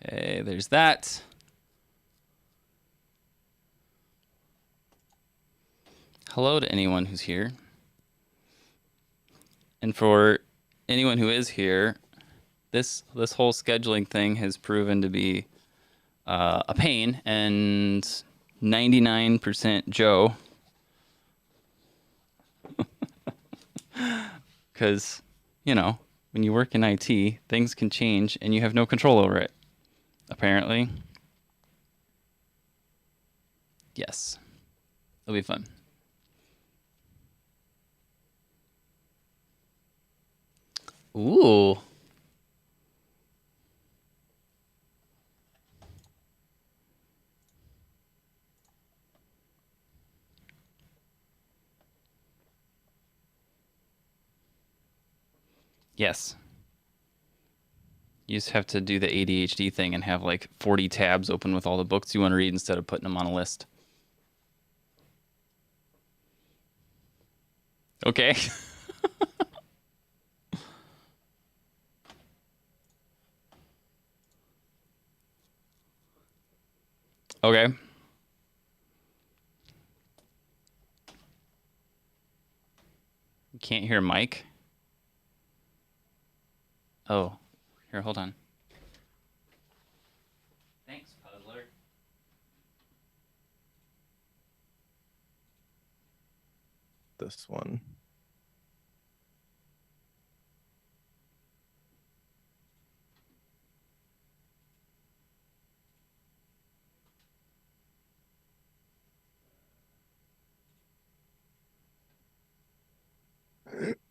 Okay, there's that. Hello to anyone who's here. And for anyone who is here, this whole scheduling thing has proven to be a pain, and 99% Joe. Because, you know, when you work in IT, things can change and you have no control over it. Apparently. Yes. It'll be fun. Ooh. Yes. You just have to do the ADHD thing and have like 40 tabs open with all the books you want to read instead of putting them on a list. Okay. Okay. You can't hear Mike? Oh. Here, hold on. Thanks, Puzzler. This one.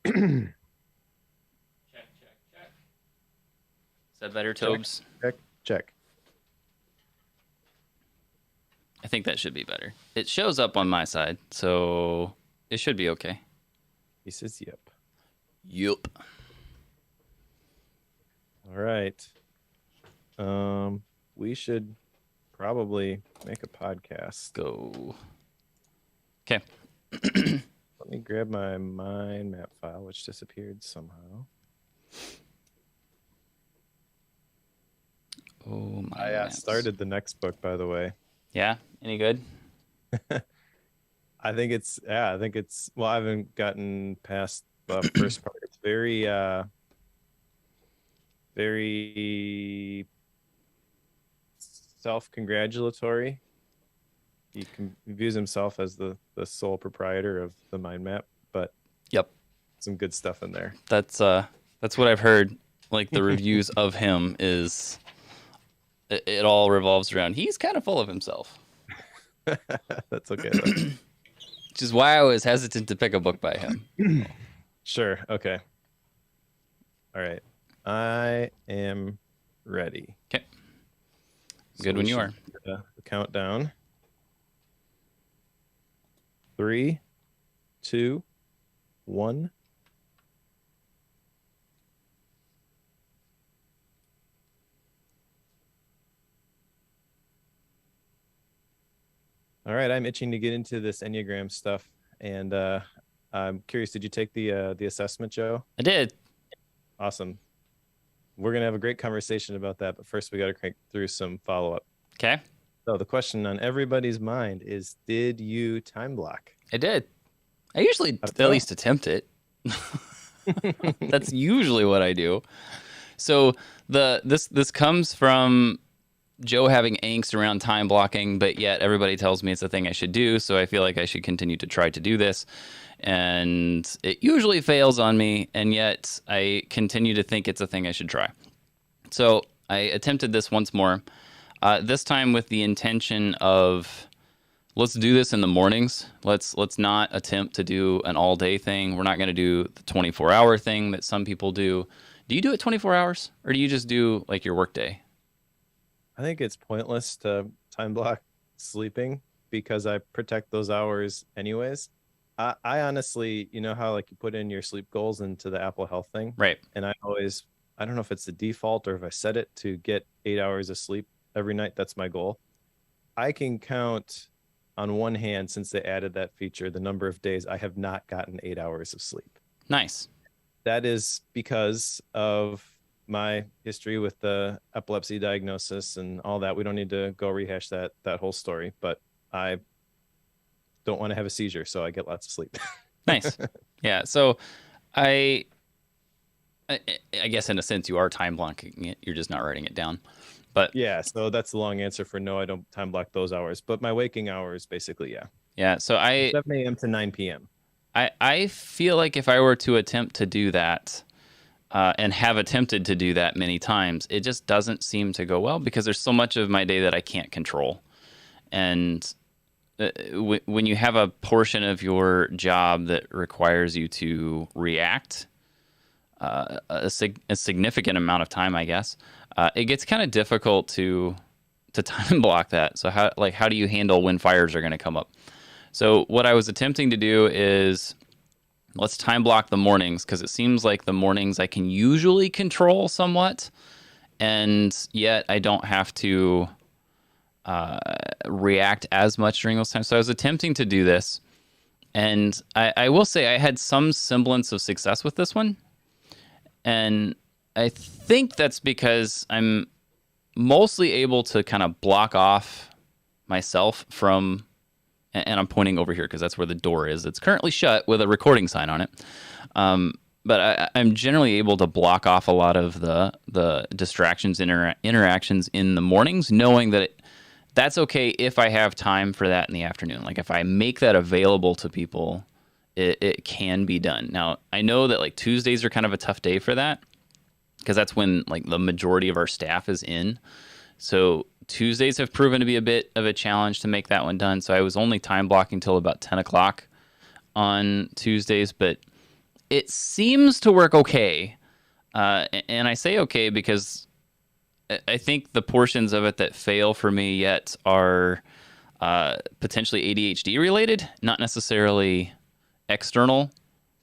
Check. Is that better, Tobes? Check. I think that should be better. It shows up on my side, so it should be okay. He says yep. Yup. All right. We should probably make a podcast. Go. Okay. Let me grab my mind map file, which disappeared somehow. Oh my! I started the next book, by the way. Yeah. Any good? I think it's well, I haven't gotten past the first part. It's very self-congratulatory. He views himself as the sole proprietor of the mind map, but Yep. some good stuff in there. That's what I've heard. Like the reviews of him is, it all revolves around he's kind of full of himself. That's okay though. Which is why I was hesitant to pick a book by him. Sure. Okay. All right. I am ready. Okay. Good when you are. The countdown. 3, 2, 1. All right, I'm itching to get into this Enneagram stuff, and I'm curious. Did you take the assessment, Joe? I did. Awesome. We're gonna have a great conversation about that, but first we got to crank through some follow up. Okay. So the question on everybody's mind is: did you time block? I did. I usually at least attempt it. That's usually what I do. So this comes from Joe having angst around time blocking, but yet everybody tells me it's a thing I should do, so I feel like I should continue to try to do this. And it usually fails on me, and yet I continue to think it's a thing I should try. So I attempted this once more, this time with the intention of, let's do this in the mornings. Let's not attempt to do an all-day thing. We're not going to do the 24-hour thing that some people do. Do you do it 24 hours, or do you just do like your workday? I think it's pointless to time block sleeping because I protect those hours anyways. I honestly, you know how like you put in your sleep goals into the Apple Health thing? Right. And I don't know if it's the default or if I set it to get 8 hours of sleep every night. That's my goal. I can count on one hand, since they added that feature, the number of days I have not gotten 8 hours of sleep. Nice. That is because of my history with the epilepsy diagnosis and all that. We don't need to go rehash that whole story, but I don't want to have a seizure, so I get lots of sleep. Nice. Yeah. So I, I I guess in a sense you are time blocking it. You're just not writing it down. But Yeah, so that's the long answer for no, I don't time block those hours. But my waking hours, basically, yeah. yeah, so I 7 a.m. to 9 p.m. I I feel like if I were to attempt to do that, and have attempted to do that many times, it just doesn't seem to go well because there's so much of my day that I can't control. And when you have a portion of your job that requires you to react a significant amount of time, I guess, it gets kind of difficult to time block that. So how do you handle when fires are going to come up? So what I was attempting to do is let's time block the mornings because it seems like the mornings I can usually control somewhat, and yet I don't have to react as much during those times. So I was attempting to do this, and I will say I had some semblance of success with this one, and I think that's because I'm mostly able to kind of block off myself from, and I'm pointing over here because that's where the door is. It's currently shut with a recording sign on it. But I'm generally able to block off a lot of the distractions, interactions in the mornings, knowing that that's okay if I have time for that in the afternoon. Like if I make that available to people, it can be done. Now, I know that like Tuesdays are kind of a tough day for that because that's when like the majority of our staff is in. So Tuesdays have proven to be a bit of a challenge to make that one done. So I was only time blocking till about 10 o'clock on Tuesdays, but it seems to work okay. And I say okay because I think the portions of it that fail for me yet are potentially ADHD related, not necessarily external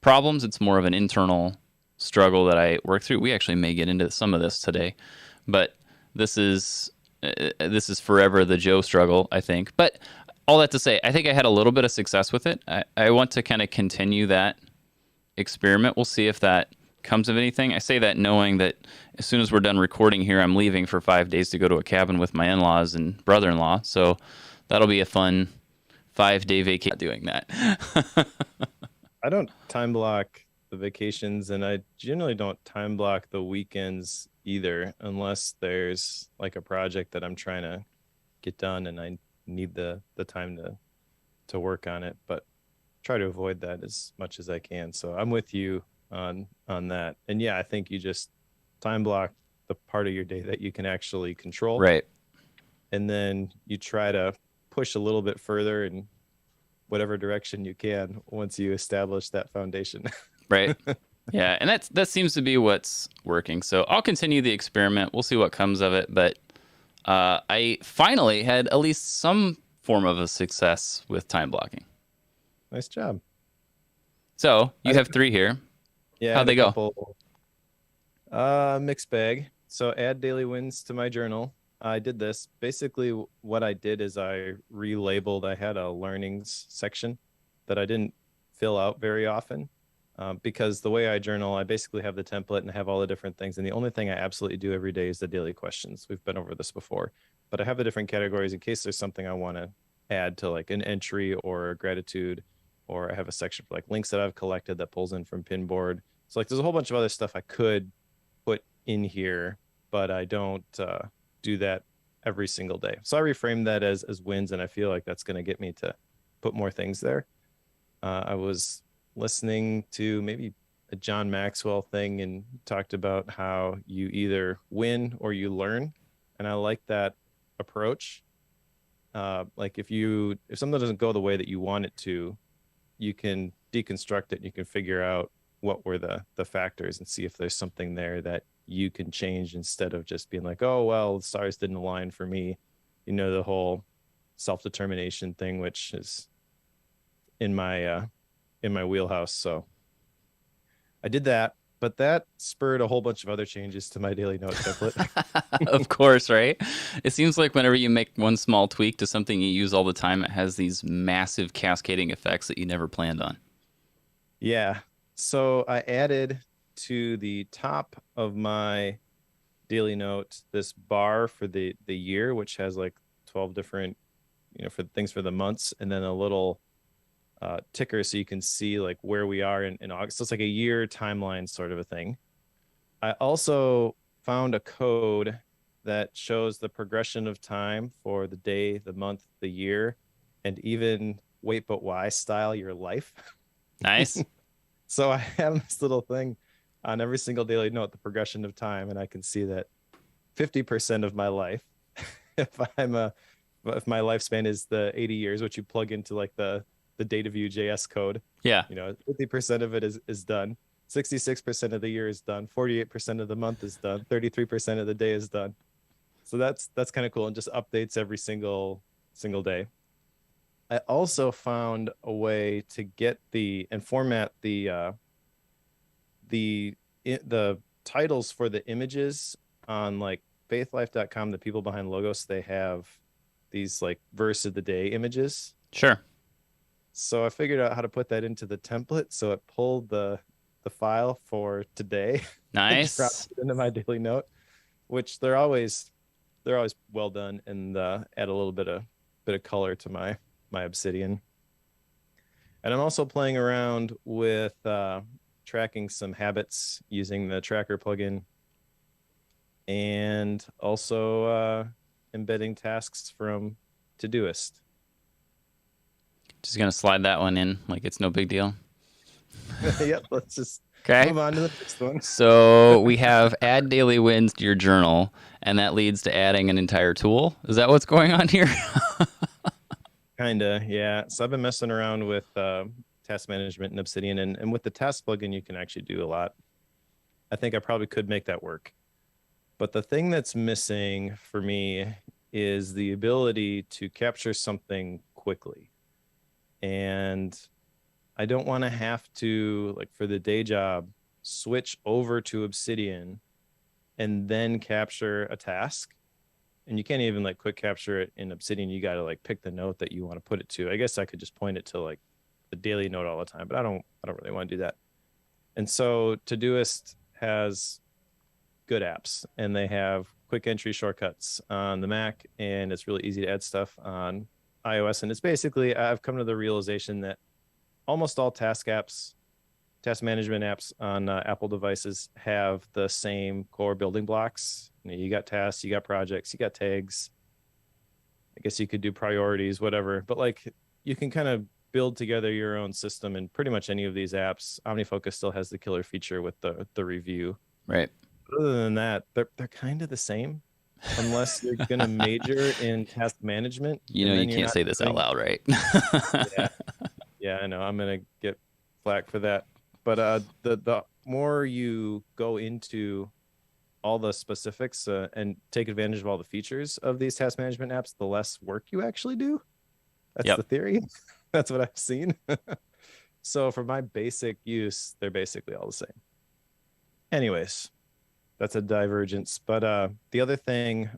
problems. It's more of an internal struggle that I work through. We actually may get into some of this today, but this is forever the Joe struggle, I think. But all that to say, I think I had a little bit of success with it. I want to kind of continue that experiment. We'll see if that comes of anything. I say that knowing that as soon as we're done recording here, I'm leaving for 5 days to go to a cabin with my in-laws and brother-in-law. So that'll be a fun 5-day vacation doing that. I don't time block the vacations, and I generally don't time block the weekends either, unless there's like a project that I'm trying to get done and I need the time to work on it. But try to avoid that as much as I can. So I'm with you on that. And yeah, I think you just time block the part of your day that you can actually control. Right. And then you try to push a little bit further in whatever direction you can once you establish that foundation. Right. Yeah, and that seems to be what's working. So I'll continue the experiment. We'll see what comes of it. But I finally had at least some form of a success with time blocking. Nice job. So you have 3 here. Yeah. How'd they go? Mixed bag. So add daily wins to my journal. I did this. Basically, what I did is I relabeled. I had a learnings section that I didn't fill out very often. Because the way I journal, I basically have the template and I have all the different things. And the only thing I absolutely do every day is the daily questions. We've been over this before, but I have the different categories in case there's something I want to add to like an entry or a gratitude, or I have a section for like links that I've collected that pulls in from Pinboard. So like there's a whole bunch of other stuff I could put in here, but I don't do that every single day. So I reframe that as wins, and I feel like that's going to get me to put more things there. I was listening to maybe a John Maxwell thing and talked about how you either win or you learn. And I like that approach. Like if something doesn't go the way that you want it to, you can deconstruct it. You can figure out what were the factors and see if there's something there that you can change instead of just being like, oh, well, the stars didn't align for me. You know, the whole self-determination thing, which is in my wheelhouse. So I did that, but that spurred a whole bunch of other changes to my daily note template. Of course, right? It seems like whenever you make one small tweak to something you use all the time, it has these massive cascading effects that you never planned on. Yeah. So I added to the top of my daily note this bar for the year, which has like 12 different, for things for the months, and then a little ticker so you can see like where we are in August. So it's like a year timeline sort of a thing. I also found a code that shows the progression of time for the day, the month, the year, and even wait but why style your life. Nice. So I have this little thing on every single daily note, the progression of time, and I can see that 50% of my life, if I'm a if my lifespan is the 80 years, which you plug into like the data view JS code, Yeah. 50% of it is done. 66% of the year is done. 48% of the month is done. 33% of the day is done. So that's kind of cool, and just updates every single day. I also found a way to get and format the titles for the images on like faithlife.com. The people behind Logos, they have these like verse of the day images. Sure. So I figured out how to put that into the template, so it pulled the file for today. Nice. And dropped it into my daily note, which they're always well done, and add a little bit of color to my Obsidian. And I'm also playing around with tracking some habits using the tracker plugin, and also embedding tasks from Todoist. Just gonna slide that one in like it's no big deal. Yep, let's just Okay. move on to the next one. So we have add daily wins to your journal, and that leads to adding an entire tool. Is that what's going on here? Kinda, yeah. So I've been messing around with task management in Obsidian, and with the task plugin, you can actually do a lot. I think I probably could make that work. But the thing that's missing for me is the ability to capture something quickly. And I don't want to have to, like for the day job, switch over to Obsidian and then capture a task. And you can't even like quick capture it in Obsidian. You got to like pick the note that you want to put it to. I guess I could just point it to like the daily note all the time, but I don't really want to do that. And so Todoist has good apps, and they have quick entry shortcuts on the Mac, and it's really easy to add stuff on iOS. And it's basically, I've come to the realization that almost all task management apps on Apple devices have the same core building blocks. You got tasks, you got projects, you got tags. I guess you could do priorities, whatever. But like, you can kind of build together your own system in pretty much any of these apps. OmniFocus still has the killer feature with the review. Right. Other than that, they're kind of the same, unless you're going to major in task management. You can't say this out loud, right? Yeah, I know. I'm going to get flack for that. But the more you go into all the specifics and take advantage of all the features of these task management apps, the less work you actually do. That's the theory. That's what I've seen. So for my basic use, they're basically all the same. Anyways, that's a divergence. But the other thing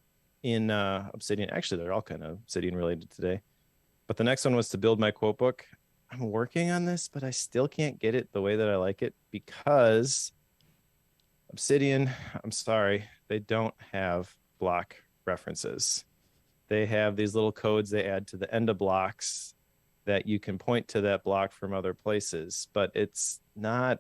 in Obsidian, actually, they're all kind of Obsidian related today. But the next one was to build my quote book. I'm working on this, but I still can't get it the way that I like it, because Obsidian, I'm sorry, they don't have block references. They have these little codes they add to the end of blocks that you can point to that block from other places, but it's not,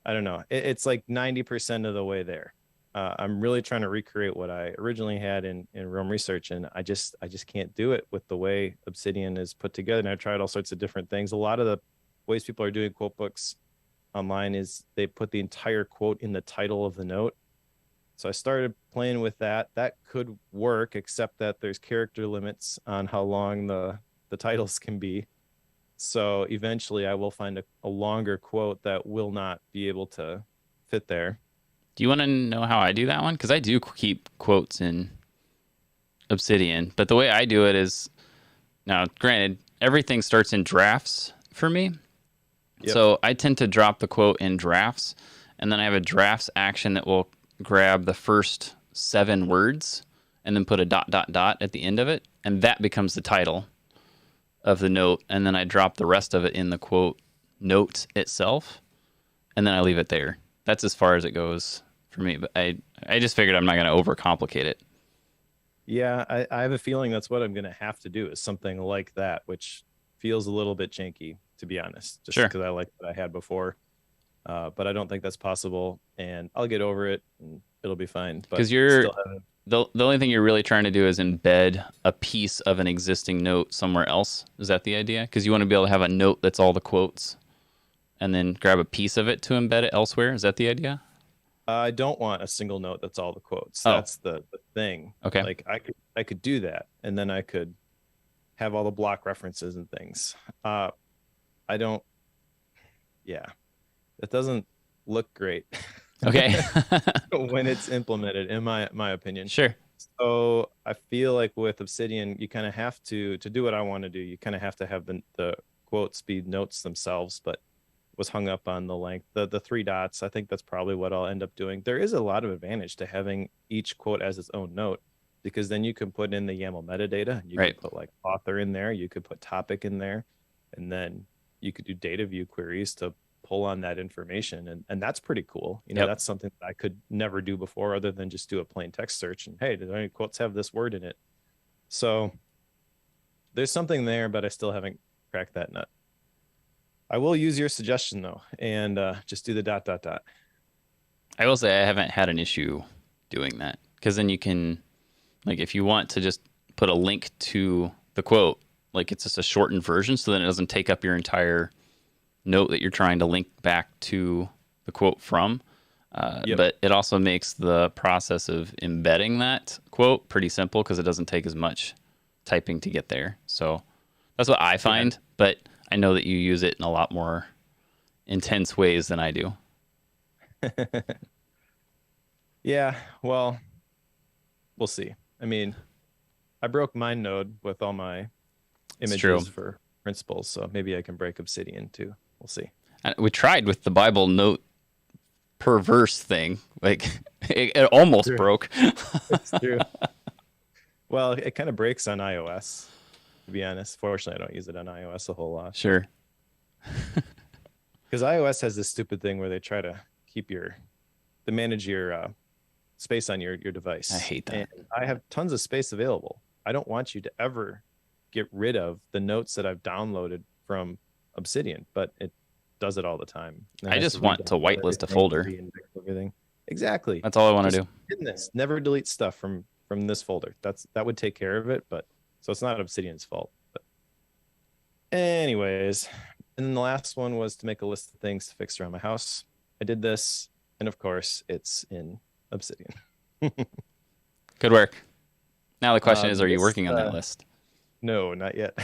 I don't know, it's like 90% of the way there. I'm really trying to recreate what I originally had in Roam Research, and I just can't do it with the way Obsidian is put together. And I've tried all sorts of different things. A lot of the ways people are doing quote books online is they put the entire quote in the title of the note. So I started playing with that. That could work, except that there's character limits on how long the titles can be. So eventually I will find a longer quote that will not be able to fit there. Do you want to know how I do that one? Because I do keep quotes in Obsidian, but the way I do it is, now granted, everything starts in drafts for me. Yep. So I tend to drop the quote in drafts, and then I have a drafts action that will grab the first 7 words and then put a ... at the end of it, and that becomes the title of the note, and then I drop the rest of it in the quote note itself, and then I leave it there. That's as far as it goes for me. But I just figured I'm not going to overcomplicate it. Yeah, I have a feeling that's what I'm going to have to do is something like that, which feels a little bit janky, to be honest, just Sure. because I like what I had before. But I don't think that's possible, and I'll get over it, and it'll be fine. But Because you're still haven't. the only thing you're really trying to do is embed a piece of an existing note somewhere else. Is that the idea? Because you want to be able to have a note that's all the quotes, and then grab a piece of it to embed it elsewhere. Is that the idea? I don't want a single note that's all the quotes. Oh, That's the thing. okay. Like I could do that, and then I could have all the block references and things. I don't. Yeah, it doesn't look great Okay. when it's implemented, in my opinion. Sure. So I feel like with Obsidian, you kind of have to do what I want to do. You kind of have to have the quotes be notes themselves, but was hung up on the length, the three dots. I think that's probably what I'll end up doing. There is a lot of advantage to having each quote as its own note because then you can put in the YAML metadata. You Right. could put like author in there. You could put topic in there, and then you could do data view queries to pull on that information, and that's pretty cool. Yep. That's something that I could never do before other than just do a plain text search and hey, do any quotes have this word in it? So there's something there, but I still haven't cracked that nut. I will use your suggestion though, and just do the dot dot dot. I will say I haven't had an issue doing that because then you can, like, if you want to just put a link to the quote, like it's just a shortened version, so then it doesn't take up your entire note that you're trying to link back to the quote from. Yep. But it also makes the process of embedding that quote pretty simple because it doesn't take as much typing to get there. So that's what I find, but I know that you use it in a lot more intense ways than I do. Yeah, well, we'll see. I mean, I broke MindNode with all my It's true. images for principles, so maybe I can break Obsidian too. We'll see. We tried with the Bible note per verse thing. Like it almost True. broke. It's true. Well, it kind of breaks on iOS, to be honest. Fortunately, I don't use it on iOS a whole lot. Sure. Because iOS has this stupid thing where they try to manage your space on your device. I hate that. And I have tons of space available. I don't want you to ever get rid of the notes that I've downloaded from Obsidian, but it does it all the time. I just want to whitelist a folder. Everything. Exactly. That's all I want to do. Goodness, never delete stuff from this folder. That would take care of it, but so it's not Obsidian's fault. But anyways, and then the last one was to make a list of things to fix around my house. I did this, and of course, it's in Obsidian. Good work. Now the question is, are you working on that list? No, not yet.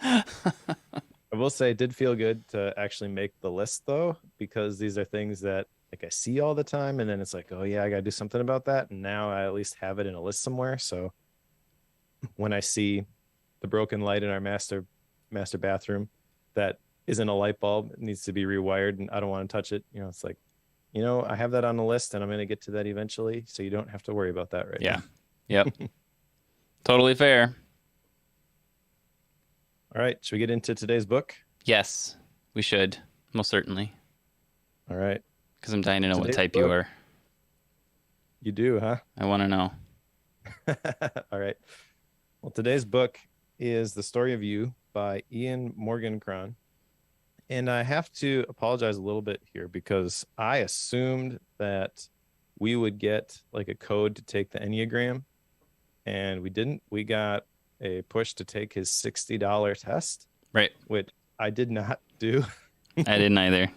I will say it did feel good to actually make the list though, because these are things that like I see all the time, and then it's like, oh yeah, I gotta do something about that. And now I at least have it in a list somewhere. So when I see the broken light in our master bathroom that isn't a light bulb, it needs to be rewired and I don't want to touch it. It's like, I have that on the list and I'm gonna get to that eventually. So you don't have to worry about that right now. Yep. Totally fair. All right. Should we get into today's book? Yes, we should. Most certainly. All right. Because I'm dying to know what Today's type you book. are. You do, huh? I want to know. All right. Well, today's book is The Story of You by Ian Morgan Cron. And I have to apologize a little bit here because I assumed that we would get like a code to take the Enneagram, and we didn't. We got a push to take his $60 test, Right. which I did not do. I didn't either.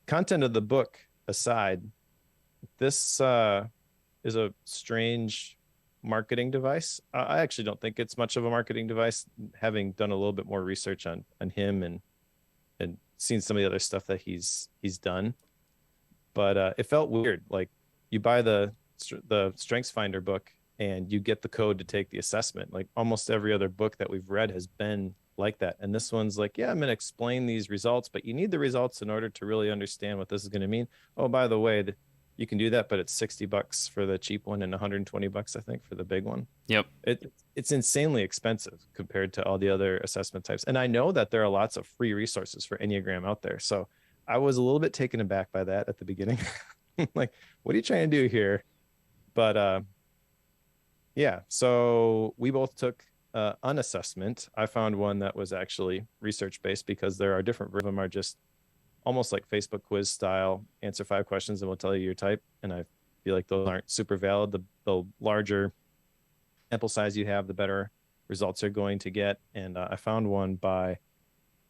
Content of the book aside, this is a strange marketing device. I actually don't think it's much of a marketing device, having done a little bit more research on him and seen some of the other stuff that he's done. But it felt weird. Like you buy the Strengths Finder book and you get the code to take the assessment. Like almost every other book that we've read has been like that. And this one's like, yeah, I'm going to explain these results, but you need the results in order to really understand what this is going to mean. Oh, by the way, you can do that, but it's $60 for the cheap one and $120, I think, for the big one. Yep. It's insanely expensive compared to all the other assessment types. And I know that there are lots of free resources for Enneagram out there. So I was a little bit taken aback by that at the beginning. Like, what are you trying to do here? But yeah, so we both took an assessment. I found one that was actually research based because there are different versions of them are just almost like Facebook quiz style. Answer 5 questions and we'll tell you your type. And I feel like those aren't super valid. The larger sample size you have, the better results you're going to get. And I found one by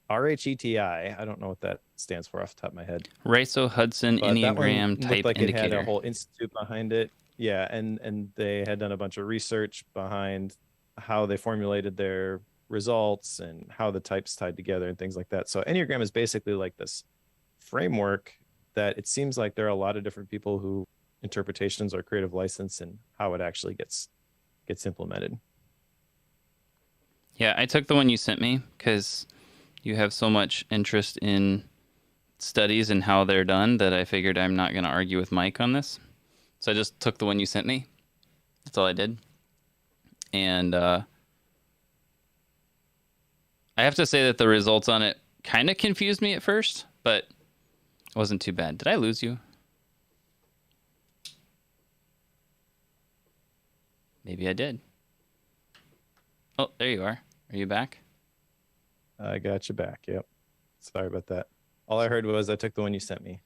RHETI. I don't know what that stands for off the top of my head. Riso Hudson But that one Enneagram looked Type like it had Indicator. a whole institute behind it. Yeah, and they had done a bunch of research behind how they formulated their results and how the types tied together and things like that. So Enneagram is basically like this framework that it seems like there are a lot of different people who interpretations or creative license and how it actually gets implemented. Yeah, I took the one you sent me because you have so much interest in studies and how they're done that I figured I'm not going to argue with Mike on this. So I just took the one you sent me. That's all I did. And I have to say that the results on it kind of confused me at first, but it wasn't too bad. Did I lose you? Maybe I did. Oh, there you are. Are you back? I got you back. Yep. Sorry about that. All I heard was I took the one you sent me.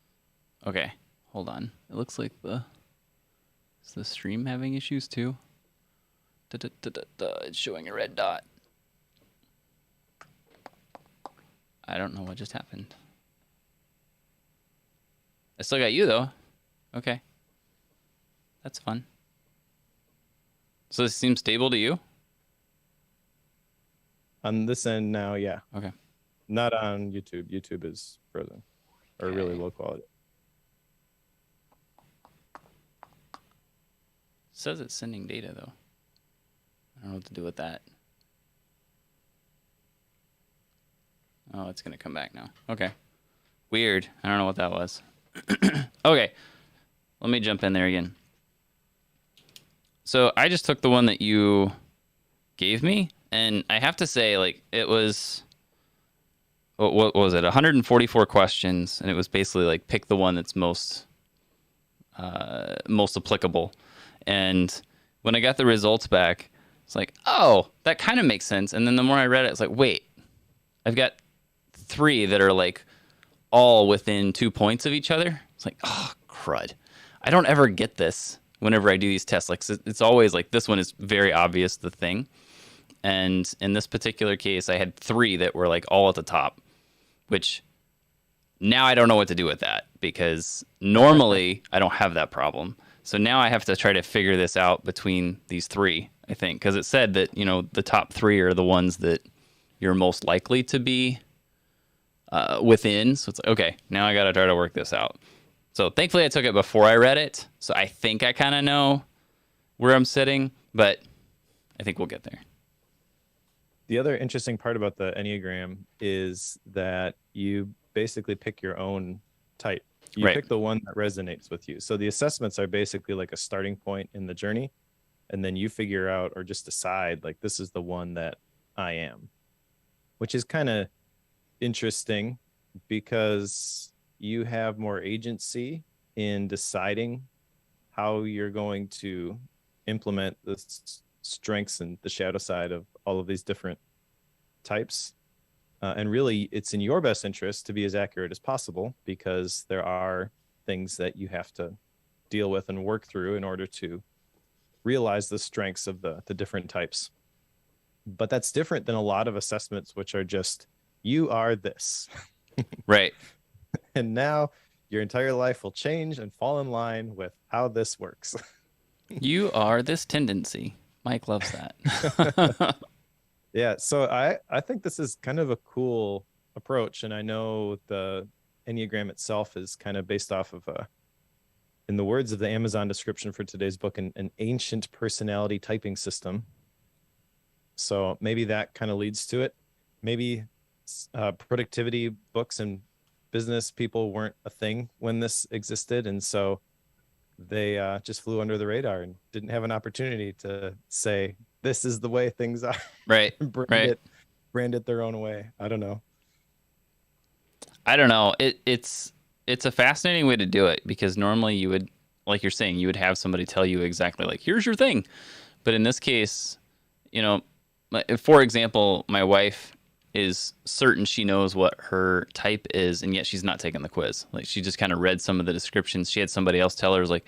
Okay, hold on. It looks like is the stream having issues too? It's showing a red dot. I don't know what just happened. I still got you though. Okay. That's fun. So this seems stable to you? On this end now, yeah. Okay. Not on YouTube. YouTube is frozen or really low quality. It says it's sending data though. I don't know what to do with that. Oh, it's gonna come back now. Okay. Weird. I don't know what that was. Okay. Let me jump in there again. So I just took the one that you gave me, and I have to say, like, it was what was it? 144 questions, and it was basically like pick the one that's most applicable. And when I got the results back, it's like, oh, that kind of makes sense. And then the more I read it, it's like, wait, I've got 3 that are like all within 2 points of each other. It's like, oh, crud. I don't ever get this whenever I do these tests. Like, it's always like this one is very obvious, the thing. And in this particular case, I had 3 that were like all at the top, which now I don't know what to do with that because normally I don't have that problem. So now I have to try to figure this out between these 3, I think, because it said that, you know, the top 3 are the ones that you're most likely to be within. So it's like, okay, now I got to try to work this out. So thankfully I took it before I read it. So I think I kind of know where I'm sitting, but I think we'll get there. The other interesting part about the Enneagram is that you basically pick your own type. You Right. pick the one that resonates with you. So the assessments are basically like a starting point in the journey. And then you figure out or just decide, like, this is the one that I am, which is kind of interesting because you have more agency in deciding how you're going to implement the strengths and the shadow side of all of these different types. And really, it's in your best interest to be as accurate as possible because there are things that you have to deal with and work through in order to realize the strengths of the different types. But that's different than a lot of assessments, which are just, you are this. Right. And now your entire life will change and fall in line with how this works. You are this tendency. Mike loves that. Yeah, so I think this is kind of a cool approach, and I know the Enneagram itself is kind of based off of in the words of the Amazon description for today's book, an ancient personality typing system. So maybe that kind of leads to it. Maybe productivity books and business people weren't a thing when this existed, and so they just flew under the radar and didn't have an opportunity to say, this is the way things are. Right. brand it their own way. I don't know. I don't know. It's a fascinating way to do it because normally you would, like you're saying, you would have somebody tell you exactly like, here's your thing. But in this case, you know, for example, my wife is certain she knows what her type is, and yet she's not taking the quiz. Like she just kind of read some of the descriptions. She had somebody else tell her, like,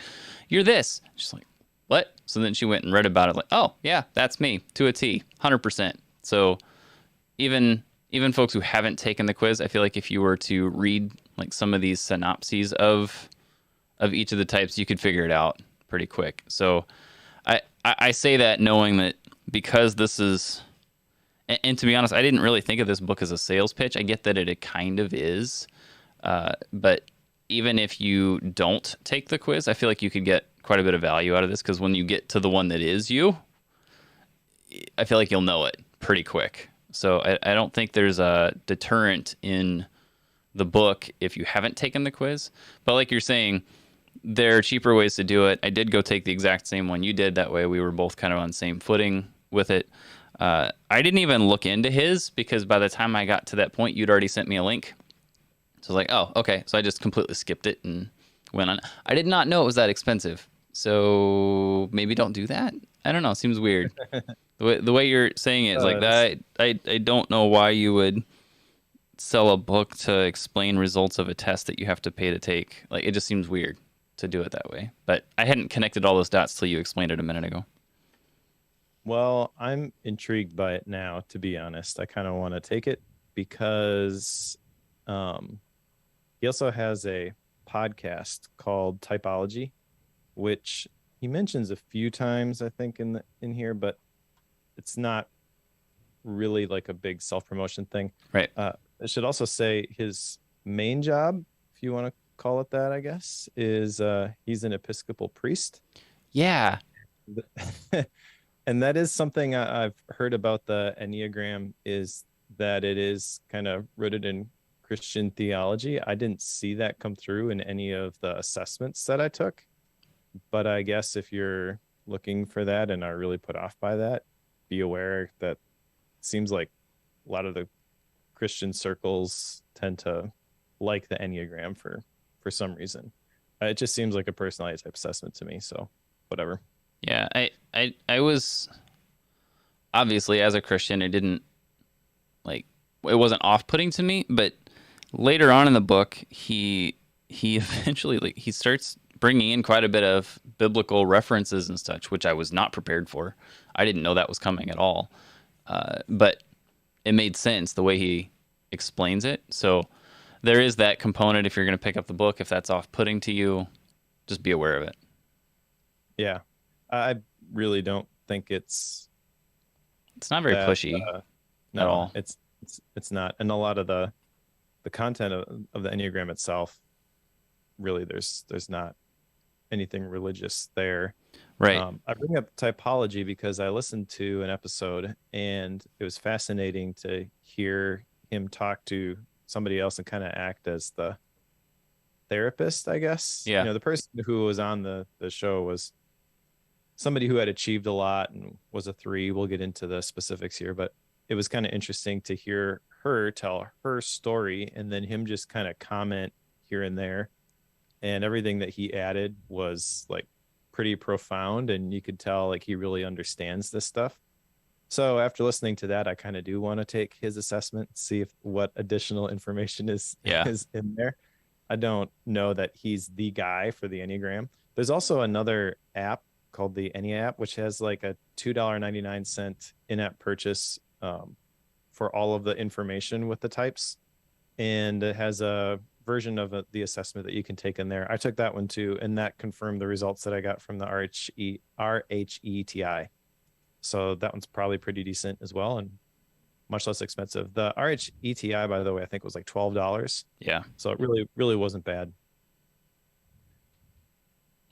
"You're this." She's like, "What?" So then she went and read about it. Like, "Oh yeah, that's me to a T, 100%." So even folks who haven't taken the quiz, I feel like if you were to read like some of these synopses of each of the types, you could figure it out pretty quick. So I say that knowing that because this is, and to be honest, I didn't really think of this book as a sales pitch. I get that it kind of is, but even if you don't take the quiz, I feel like you could get quite a bit of value out of this because when you get to the one that is you, I feel like you'll know it pretty quick. So I don't think there's a deterrent in the book if you haven't taken the quiz. But like you're saying, there are cheaper ways to do it. I did go take the exact same one you did. That way we were both kind of on the same footing with it. I didn't even look into his because by the time I got to that point, you'd already sent me a link. So I was like, oh, okay. So I just completely skipped it and went on. I did not know it was that expensive. So maybe don't do that. I don't know. It seems weird. The way you're saying it is like that. I don't know why you would sell a book to explain results of a test that you have to pay to take. Like it just seems weird to do it that way. But I hadn't connected all those dots till you explained it a minute ago. Well, I'm intrigued by it now, to be honest. I kind of want to take it because um, he also has a podcast called Typology, which he mentions a few times, I think, in here, but it's not really like a big self-promotion thing. Right. I should also say his main job, if you want to call it that, I guess, is he's an Episcopal priest. Yeah. And that is something I've heard about the Enneagram is that it is kind of rooted in Christian theology. I didn't see that come through in any of the assessments that I took, but I guess if you're looking for that and are really put off by that, be aware that it seems like a lot of the Christian circles tend to like the Enneagram for some reason. It just seems like a personality type assessment to me, so whatever. Yeah. I was obviously as a Christian, it didn't like it wasn't off-putting to me, but later on in the book, he eventually like he starts bringing in quite a bit of biblical references and such, which I was not prepared for. I didn't know that was coming at all, but it made sense the way he explains it. So there is that component. If you're going to pick up the book, if that's off-putting to you, just be aware of it. Yeah, I really don't think it's not very that, pushy no, at all. It's not, and a lot of the content of the Enneagram itself, really, there's not anything religious there. Right. I bring up typology because I listened to an episode and it was fascinating to hear him talk to somebody else and kind of act as the therapist, I guess. Yeah. The person who was on the show was somebody who had achieved a lot and was a 3. We'll get into the specifics here, but it was kind of interesting to hear her tell her story and then him just kind of comment here and there. And everything that he added was like pretty profound, and you could tell like he really understands this stuff. So after listening to that, I kind of do want to take his assessment, see if what additional information is in there. I don't know that he's the guy for the Enneagram. There's also another app called the Ennea app, which has like a $2.99 in-app purchase for all of the information with the types. And it has a version of the assessment that you can take in there. I took that one too, and that confirmed the results that I got from the RHETI. So that one's probably pretty decent as well and much less expensive. The RHETI, by the way, I think was like $12. Yeah. So it really wasn't bad.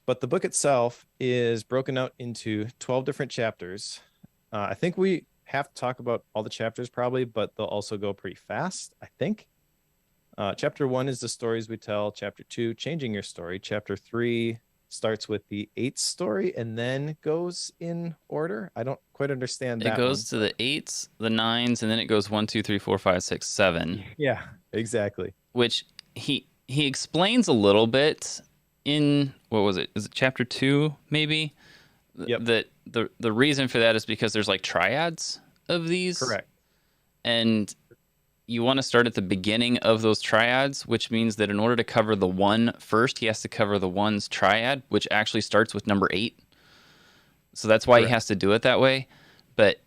But the book itself is broken out into 12 different chapters. I think we have to talk about all the chapters probably, but they'll also go pretty fast, I think. Chapter 1 is the stories we tell. Chapter 2, changing your story. Chapter 3, starts with the eighth story and then goes in order. I don't quite understand It that goes one. to the eights, the nines, and then it goes 1, 2, 3, 4, 5, 6, 7. Yeah, exactly. Which he explains a little bit in, what was it? Is it chapter 2 maybe? Yep, That the reason for that is because there's like triads of these, correct. and you want to start at the beginning of those triads, which means that in order to cover the one first, he has to cover the one's triad, which actually starts with number 8. So that's why he Correct. has to do it that way. But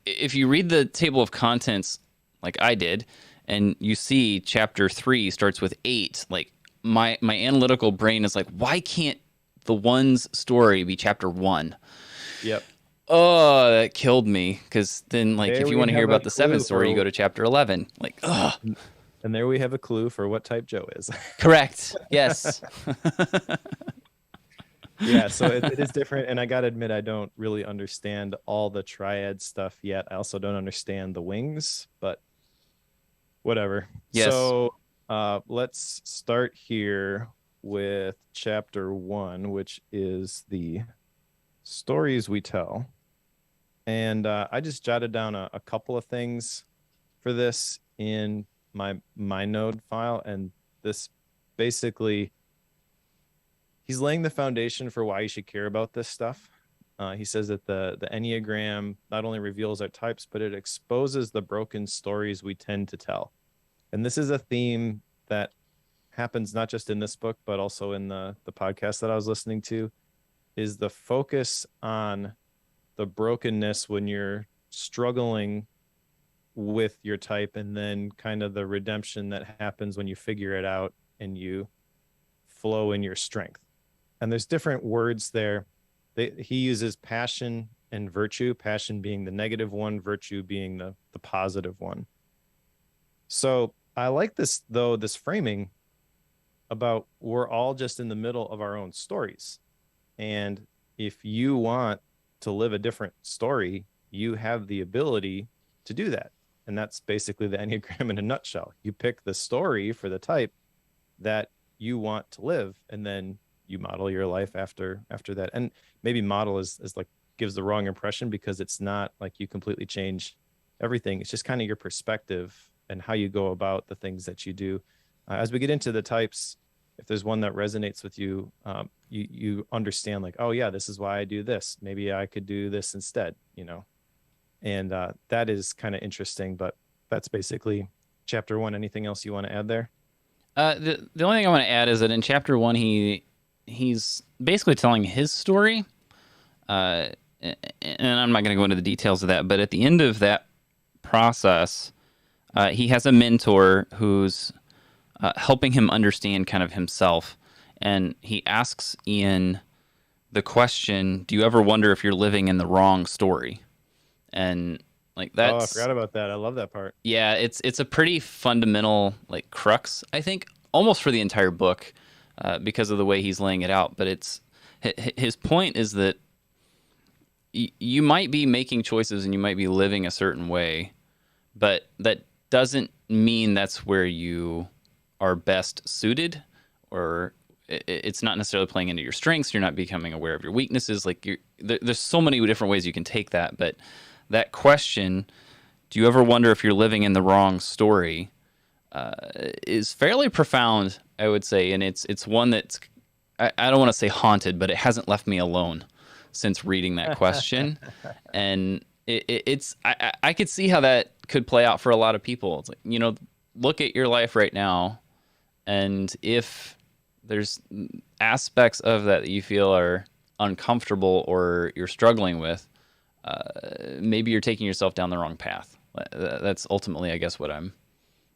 if you read the table of contents like I did, and you see chapter 3 starts with 8, like my analytical brain is like, why can't the one's story be chapter 1? Yep. Oh, that killed me. Because then, like, There if you we want to hear have a about the 7th clue story, you for go to chapter 11. Like, ugh. and there we have a clue for what type Joe is. Correct. Yes. Yeah, so it is different, and I gotta admit I don't really understand all the triad stuff yet. I also don't understand the wings, but whatever. Yes. So let's start here with chapter 1, which is the stories we tell. And I just jotted down a couple of things for this in my node file, and this basically he's laying the foundation for why you should care about this stuff. He says that the Enneagram not only reveals our types, but it exposes the broken stories we tend to tell. And this is a theme that happens not just in this book, but also in the podcast that I was listening to, is the focus on the brokenness when you're struggling with your type, and then kind of the redemption that happens when you figure it out and you flow in your strength. And there's different words there. He uses passion and virtue, passion being the negative one, virtue being the positive one. So I like this, though, this framing about we're all just in the middle of our own stories. And if you want to live a different story, you have the ability to do that. And that's basically the Enneagram in a nutshell. You pick the story for the type that you want to live, and then you model your life after that. And maybe model is like gives the wrong impression, because it's not like you completely change everything. It's just kind of your perspective and how you go about the things that you do. As we get into the types, if there's one that resonates with you, you understand like, oh yeah, this is why I do this. Maybe I could do this instead, and that is kind of interesting. But that's basically chapter 1. Anything else you want to add there? The only thing I want to add is that in chapter 1, he's basically telling his story, and I'm not going to go into the details of that. But at the end of that process, he has a mentor who's helping him understand kind of himself, and he asks Ian the question, "Do you ever wonder if you're living in the wrong story?" And like Oh, I that's forgot about that. I love that part. yeah, it's a pretty fundamental like crux, I think, almost for the entire book, because of the way he's laying it out. But it's his point is that you might be making choices and you might be living a certain way, but that doesn't mean that's where you are best suited, or it's not necessarily playing into your strengths. You're not becoming aware of your weaknesses. Like there's so many different ways you can take that, but that question, do you ever wonder if you're living in the wrong story, is fairly profound, I would say. And it's one that's, I don't want to say haunted, but it hasn't left me alone since reading that question. And it's I could see how that could play out for a lot of people. It's like, look at your life right now, and if there's aspects of that you feel are uncomfortable or you're struggling with, maybe you're taking yourself down the wrong path. That's ultimately, I guess, what I'm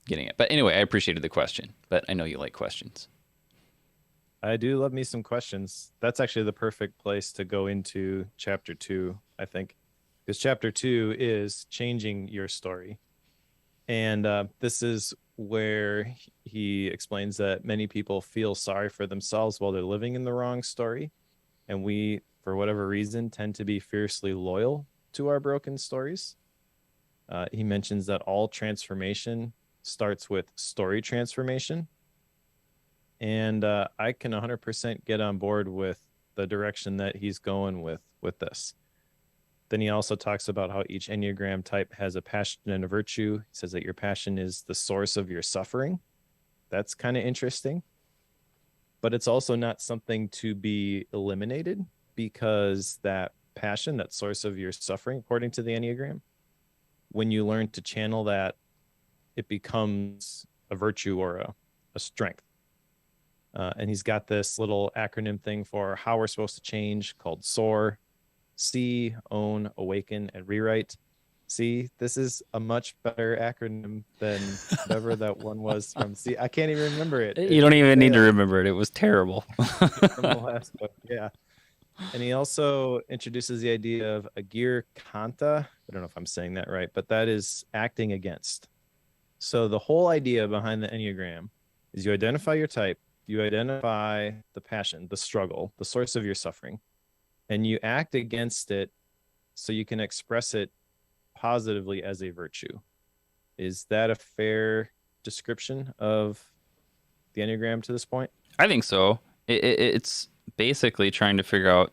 getting at. But anyway, I appreciated the question, but I know you like questions. I do love me some questions. That's actually the perfect place to go into chapter 2, I think, because chapter 2 is changing your story. And this is where he explains that many people feel sorry for themselves while they're living in the wrong story. And we, for whatever reason, tend to be fiercely loyal to our broken stories. He mentions that all transformation starts with story transformation. And I can 100% get on board with the direction that he's going with this. Then he also talks about how each Enneagram type has a passion and a virtue. He says that your passion is the source of your suffering. That's kind of interesting. But it's also not something to be eliminated, because that passion, that source of your suffering, according to the Enneagram, when you learn to channel that, it becomes a virtue or a strength. And he's got this little acronym thing for how we're supposed to change called SOAR: see, own, awaken, and rewrite. See, this is a much better acronym than whatever that one was from. See, I can't even remember it. You don't even need to remember it. It was terrible. From the last book. Yeah. And he also introduces the idea of agir kanta. I don't know if I'm saying that right, but that is acting against. So the whole idea behind the Enneagram is you identify your type, you identify the passion, the struggle, the source of your suffering, and you act against it so you can express it positively as a virtue. Is that a fair description of the Enneagram to this point? I think so. It's basically trying to figure out,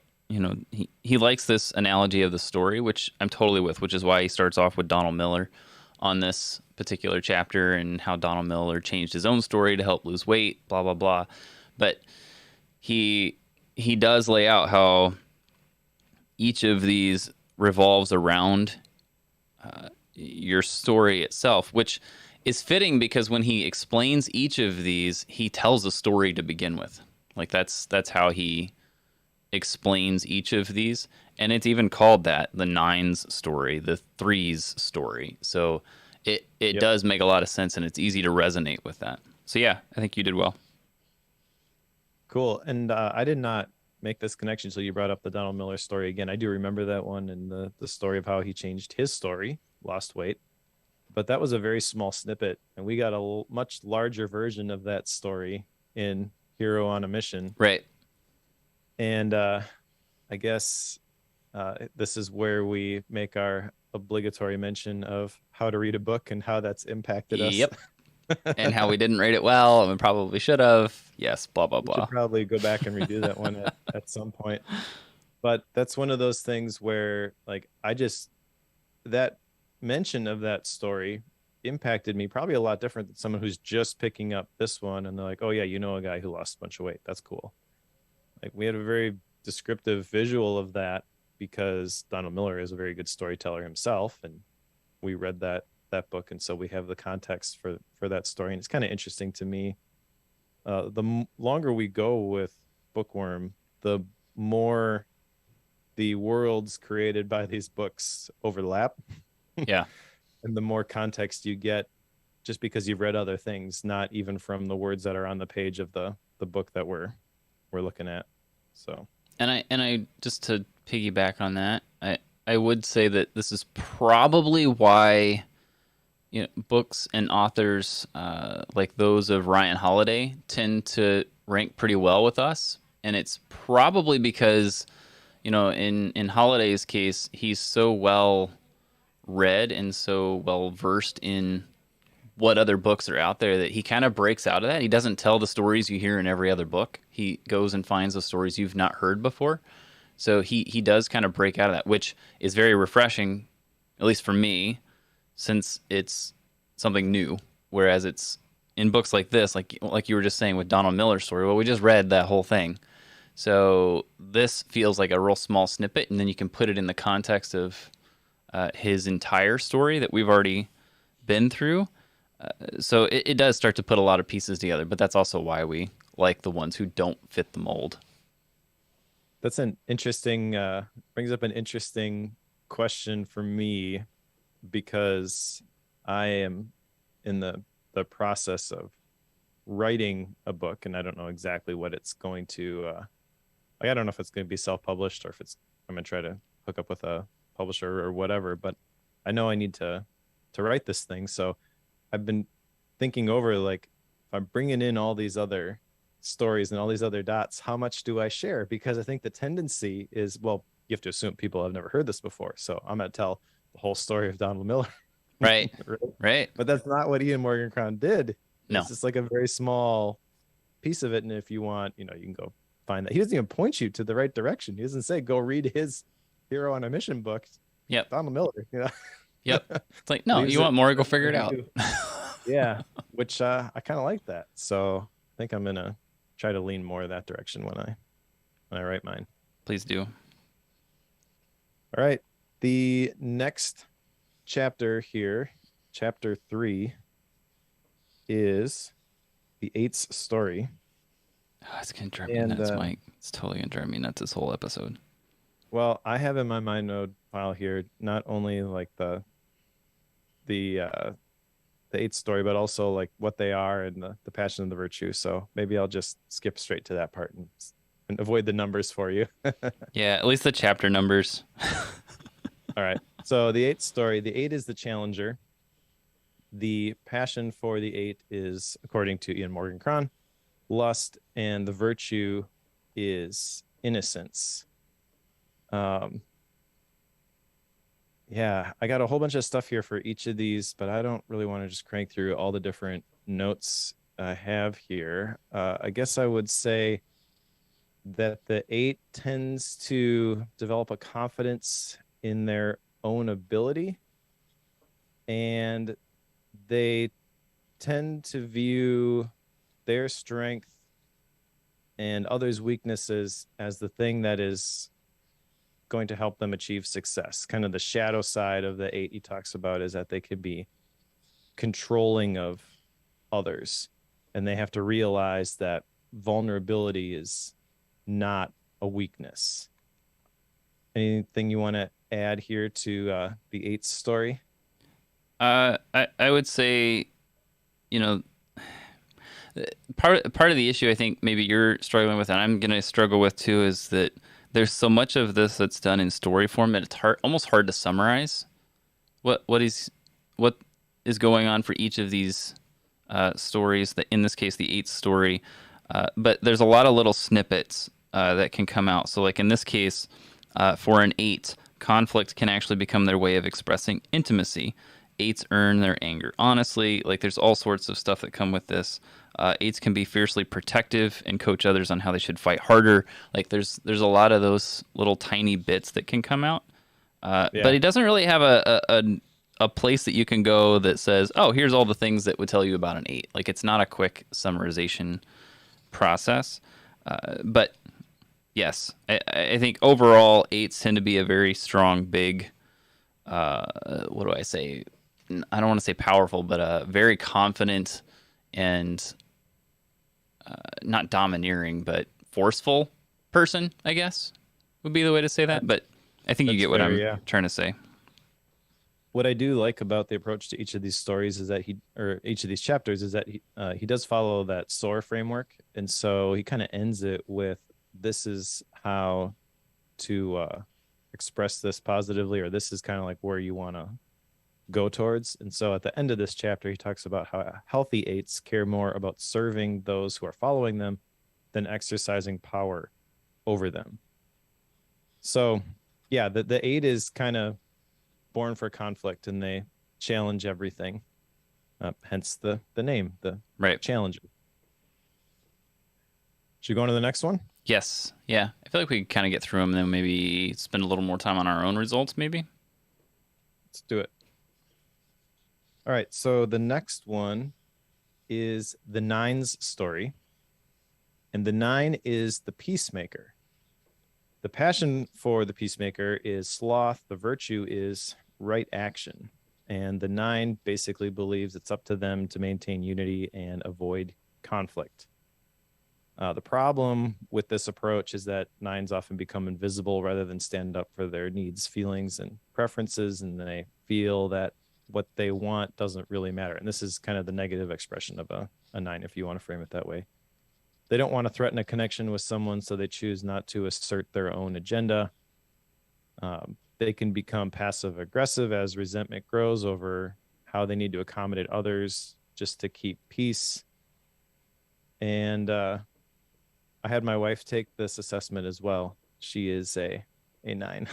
he likes this analogy of the story, which I'm totally with, which is why he starts off with Donald Miller on this particular chapter, and how Donald Miller changed his own story to help lose weight, blah, blah, blah. But he does lay out how each of these revolves around your story itself, which is fitting because when he explains each of these, he tells a story to begin with. Like that's how he explains each of these, and it's even called that, the nines story, the threes story. So it does make a lot of sense, and it's easy to resonate with that. So yeah, I think you did well. Cool. And I did not make this connection until you brought up the Donald Miller story again. I do remember that one, and the story of how he changed his story, lost weight. But that was a very small snippet, and we got a much larger version of that story in Hero on a Mission. Right. And I guess this is where we make our obligatory mention of how to read a book and how that's impacted us. Yep. And how we didn't rate it well, and we probably should have. Yes, blah, blah, blah. We should probably go back and redo that one at some point. But that's one of those things where, like, that mention of that story impacted me probably a lot different than someone who's just picking up this one and they're like, oh yeah, a guy who lost a bunch of weight. That's cool. Like, we had a very descriptive visual of that because Donald Miller is a very good storyteller himself, and we read that book, and so we have the context for that story. And it's kind of interesting to me, the longer we go with Bookworm, the more the worlds created by these books overlap. Yeah. And the more context you get just because you've read other things, not even from the words that are on the page of the book that we're looking at. So, and I just to piggyback on that, I would say that this is probably why books and authors like those of Ryan Holiday tend to rank pretty well with us, and it's probably because in Holiday's case, he's so well read and so well versed in what other books are out there that he kind of breaks out of that. He doesn't tell the stories you hear in every other book. He goes and finds the stories you've not heard before. So he does kind of break out of that, which is very refreshing, at least for me, since it's something new. Whereas it's in books like this, like you were just saying with Donald Miller's story, well, we just read that whole thing. So this feels like a real small snippet, and then you can put it in the context of his entire story that we've already been through. So it does start to put a lot of pieces together, but that's also why we like the ones who don't fit the mold. That's an interesting, brings up an interesting question for me, because I am in the process of writing a book, and I don't know exactly what it's going to, I don't know if it's going to be self-published or if I'm going to try to hook up with a publisher or whatever, but I know I need to write this thing. So I've been thinking over, like, if I'm bringing in all these other stories and all these other dots, how much do I share? Because I think the tendency is, well, you have to assume people have never heard this before. So I'm going to tell the whole story of Donald Miller. Right. Right. Right. But that's not what Ian Morgan Cron did. No. It's just like a very small piece of it. And if you want, you can go find that. He doesn't even point you to the right direction. He doesn't say go read his Hero on a Mission book. Yep. Donald Miller. Yep. It's like, no, Leaves you it want more? Go figure it out. Yeah, which I kind of like that. So I think I'm gonna try to lean more that direction when I write mine. Please do. All right. The next chapter here, chapter 3, is the Eight's story. Oh, it's gonna drive me nuts, Mike. It's totally gonna drive me nuts this whole episode. Well, I have in my mind node file here not only like the Eight's story, but also like what they are and the passion and the virtue. So maybe I'll just skip straight to that part and avoid the numbers for you. Yeah, at least the chapter numbers. All right. So the Eight's story, the Eight is the challenger. The passion for the Eight is, according to Ian Morgan Cron, lust, and the virtue is innocence. Yeah, I got a whole bunch of stuff here for each of these, but I don't really want to just crank through all the different notes I have here. I guess I would say that the Eight tends to develop a confidence in their own ability, and they tend to view their strength and others' weaknesses as the thing that is going to help them achieve success. Kind of the shadow side of the Eight he talks about is that they could be controlling of others, and they have to realize that vulnerability is not a weakness. Anything you want to add here to the Eight's story? I would say, part of the issue I think maybe you're struggling with, and I'm gonna struggle with too, is that there's so much of this that's done in story form that it's almost hard to summarize what is going on for each of these stories. That in this case, the Eight's story, but there's a lot of little snippets that can come out. So, like in this case, for an Eight, conflict can actually become their way of expressing intimacy. Eights earn their anger honestly. Like there's all sorts of stuff that come with this. Eights can be fiercely protective and coach others on how they should fight harder. Like there's a lot of those little tiny bits that can come out. But he doesn't really have a place that you can go that says, oh, here's all the things that would tell you about an Eight. Like it's not a quick summarization process. But yes, I think overall Eights tend to be a very strong, big, what do I say? I don't want to say powerful, but very confident and not domineering, but forceful person, I guess, would be the way to say that. But I think you get what I'm trying to say. What I do like about the approach to each of these stories is that each of these chapters is that he does follow that SOAR framework. And so he kind of ends it with, this is how to express this positively, or this is kind of like where you want to go towards. And so at the end of this chapter, he talks about how healthy Eights care more about serving those who are following them than exercising power over them. So yeah, the Eight is kind of born for conflict, and they challenge everything. Hence the name, the Challenger. Should we go on to the next one? Yes. Yeah. I feel like we could kind of get through them and then maybe spend a little more time on our own results, maybe. Let's do it. All right. So the next one is the Nine's story. And the Nine is the peacemaker. The passion for the peacemaker is sloth. The virtue is right action. And the Nine basically believes it's up to them to maintain unity and avoid conflict. The problem with this approach is that Nines often become invisible rather than stand up for their needs, feelings, and preferences, and they feel that what they want doesn't really matter. And this is kind of the negative expression of a Nine, if you want to frame it that way. They don't want to threaten a connection with someone, so they choose not to assert their own agenda. They can become passive aggressive as resentment grows over how they need to accommodate others just to keep peace. And I had my wife take this assessment as well. She is a 9.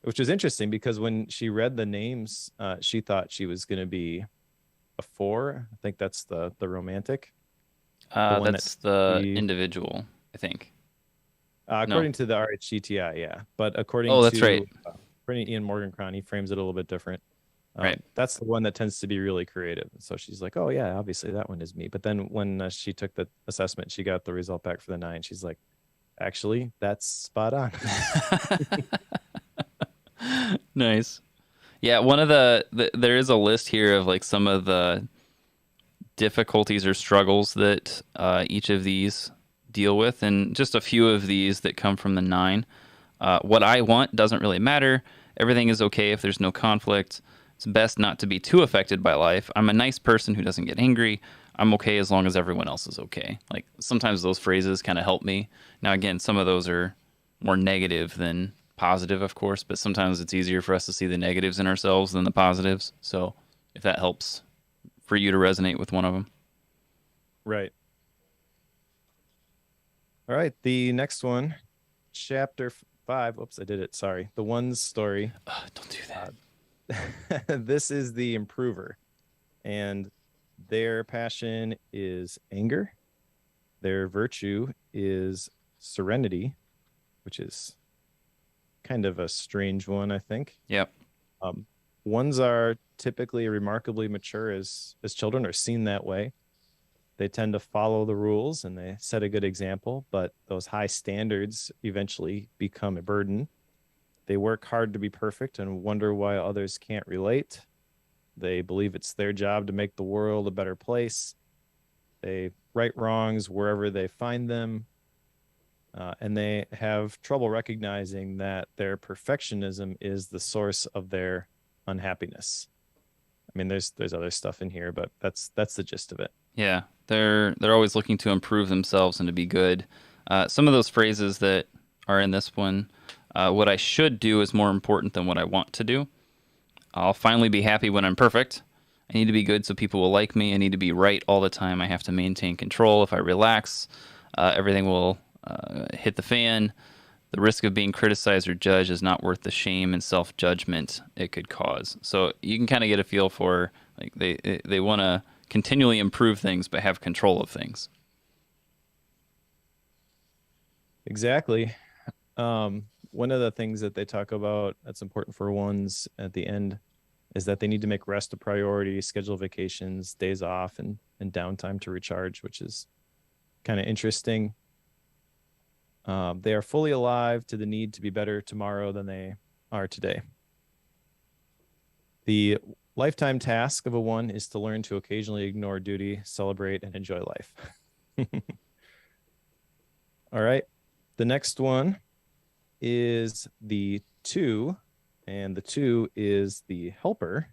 Which is interesting because when she read the names, she thought she was going to be a 4. I think that's the romantic, the one that That's the the individual, I think. No. according to the RHGTI, yeah. But Oh, that's right. according to Ian Morgan Cron, he frames it a little bit different. Right. That's the one that tends to be really creative. So she's like, "Oh yeah, obviously that one is me." But then when she took the assessment, she got the result back for the 9. She's like, "Actually, that's spot on." Nice. Yeah, there is a list here of like some of the difficulties or struggles that each of these deal with, and just a few of these that come from the 9. What I want doesn't really matter. Everything is okay if there's no conflict. It's best not to be too affected by life. I'm a nice person who doesn't get angry. I'm okay as long as everyone else is okay. Like sometimes those phrases kind of help me. Now, again, some of those are more negative than positive, of course, but sometimes it's easier for us to see the negatives in ourselves than the positives. So if that helps for you to resonate with one of them. Right. All right. The next one, chapter 5. Oops, I did it. Sorry. The one's story. Don't do that. This is the improver, and their passion is anger. Their virtue is serenity, which is kind of a strange one, I think. Yep. Ones are typically remarkably mature as children, are seen that way. They tend to follow the rules and they set a good example, but those high standards eventually become a burden. They work hard to be perfect and wonder why others can't relate. They believe it's their job to make the world a better place. They right wrongs wherever they find them. And they have trouble recognizing that their perfectionism is the source of their unhappiness. I mean, there's other stuff in here, but that's the gist of it. Yeah, they're always looking to improve themselves and to be good. Some of those phrases that are in this one, what I should do is more important than what I want to do. I'll finally be happy when I'm perfect. I need to be good so people will like me. I need to be right all the time. I have to maintain control. If I relax, everything will hit the fan. The risk of being criticized or judged is not worth the shame and self-judgment it could cause. So you can kind of get a feel for like they want to continually improve things but have control of things. Exactly. One of the things that they talk about that's important for ones at the end is that they need to make rest a priority, schedule vacations, days off, and downtime to recharge, which is kind of interesting. They are fully alive to the need to be better tomorrow than they are today. The lifetime task of a one is to learn to occasionally ignore duty, celebrate, and enjoy life. All right. The next one is the 2, and the 2 is the helper.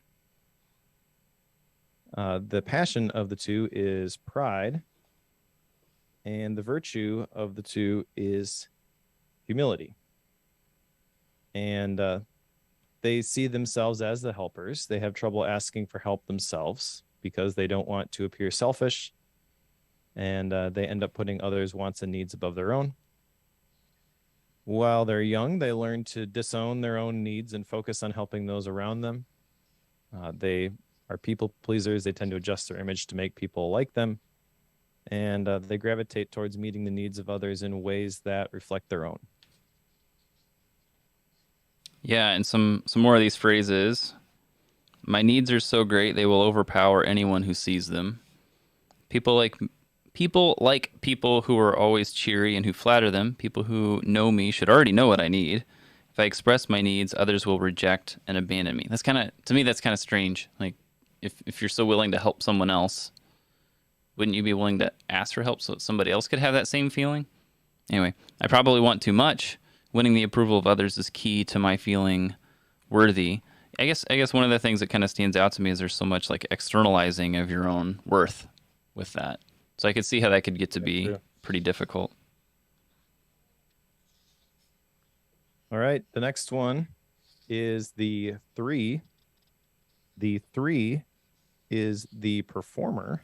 The passion of the 2 is pride, and the virtue of the 2 is humility. And they see themselves as the helpers. They have trouble asking for help themselves because they don't want to appear selfish, and they end up putting others' wants and needs above their own. While they're young, they learn to disown their own needs and focus on helping those around them. They are people pleasers. They tend to adjust their image to make people like them. And they gravitate towards meeting the needs of others in ways that reflect their own. Yeah, and some more of these phrases. My needs are so great they will overpower anyone who sees them. People like people who are always cheery and who flatter them. People who know me should already know what I need. If I express my needs, others will reject and abandon me. That's kind of to me that's kind of strange. Like if you're so willing to help someone else, wouldn't you be willing to ask for help so somebody else could have that same feeling? Anyway, I probably want too much. Winning the approval of others is key to my feeling worthy. I guess one of the things that kind of stands out to me is there's so much like externalizing of your own worth with that. So I could see how that could get to be pretty difficult. All right. The next one is the 3. The 3 is the performer.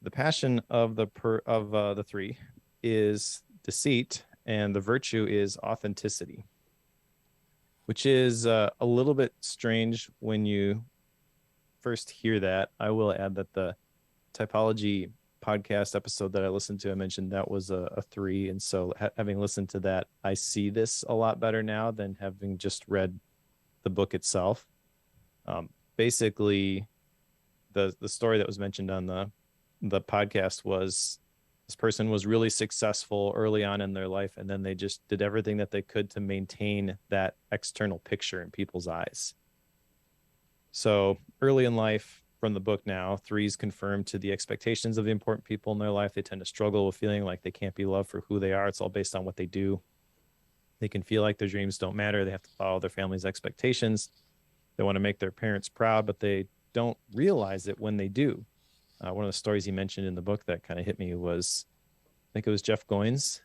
The passion of the 3 is deceit, and the virtue is authenticity, which is a little bit strange when you first hear that, I will add that the typology podcast episode that I listened to, I mentioned that was a 3. And so having listened to that, I see this a lot better now than having just read the book itself. Basically, the story that was mentioned on the podcast was this person was really successful early on in their life, and then they just did everything that they could to maintain that external picture in people's eyes. So early in life, from the book now, 3s conform to the expectations of the important people in their life. They tend to struggle with feeling like they can't be loved for who they are. It's all based on what they do. They can feel like their dreams don't matter. They have to follow their family's expectations. They want to make their parents proud, but they don't realize it when they do. One of the stories he mentioned in the book that kind of hit me was, I think it was Jeff Goins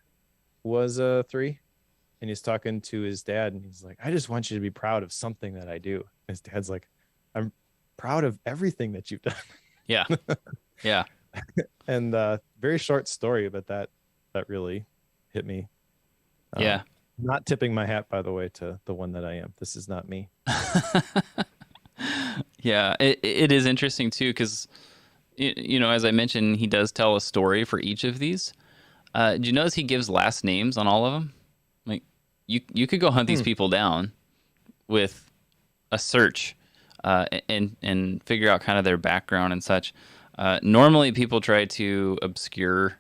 was a 3, and he's talking to his dad, and he's like, I just want you to be proud of something that I do. And his dad's like, I'm proud of everything that you've done. Yeah. Yeah. And very short story, but that really hit me. Yeah. Not tipping my hat, by the way, to the one that I am. This is not me. Yeah, it is interesting too, because as I mentioned, he does tell a story for each of these. Do you notice he gives last names on all of them? Like, you could go hunt these people down with a search, and figure out kind of their background and such. Normally, people try to obscure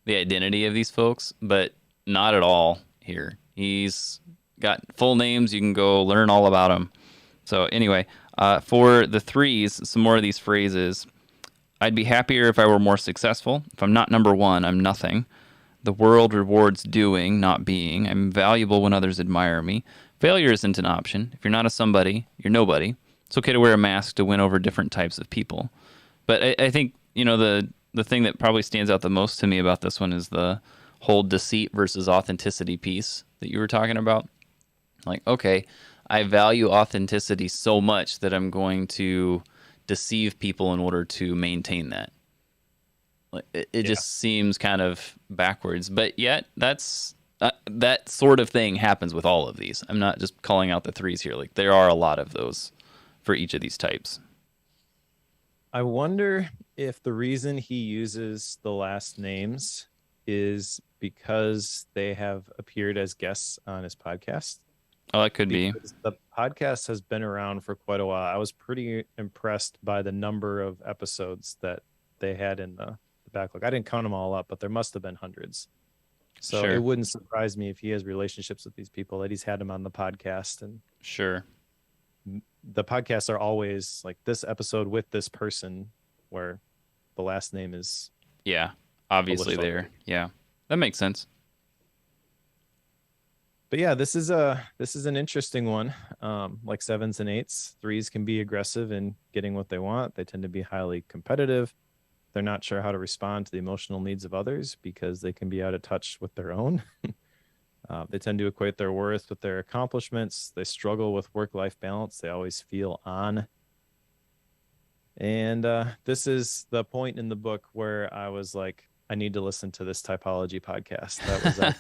the identity of these folks, but not at all here. He's got full names. You can go learn all about them. So anyway, for the 3s, some more of these phrases. I'd be happier if I were more successful. If I'm not number 1, I'm nothing. The world rewards doing, not being. I'm valuable when others admire me. Failure isn't an option. If you're not a somebody, you're nobody. It's okay to wear a mask to win over different types of people. But I think, the thing that probably stands out the most to me about this one is the whole deceit versus authenticity piece that you were talking about. Like, okay, I value authenticity so much that I'm going to deceive people in order to maintain that. Like, it just seems kind of backwards, but yet that's that sort of thing happens with all of these. I'm not just calling out the 3s here. Like, there are a lot of those for each of these types. I wonder if the reason he uses the last names is because they have appeared as guests on his podcast. Oh, it could be. The podcast has been around for quite a while. I was pretty impressed by the number of episodes that they had in the backlog. I didn't count them all up, but there must have been hundreds. So Sure. It wouldn't surprise me if he has relationships with these people, that he's had them on the podcast. And Sure. the podcasts are always like this episode with this person, where the last name is obviously there. Yeah, that makes sense. But yeah, this is an interesting one. Like 7s and 8s, 3s can be aggressive in getting what they want. They tend to be highly competitive. They're not sure how to respond to the emotional needs of others because they can be out of touch with their own. They tend to equate their worth with their accomplishments. They struggle with work-life balance. They always feel on. And this is the point in the book where I was like, I need to listen to this typology podcast. That was an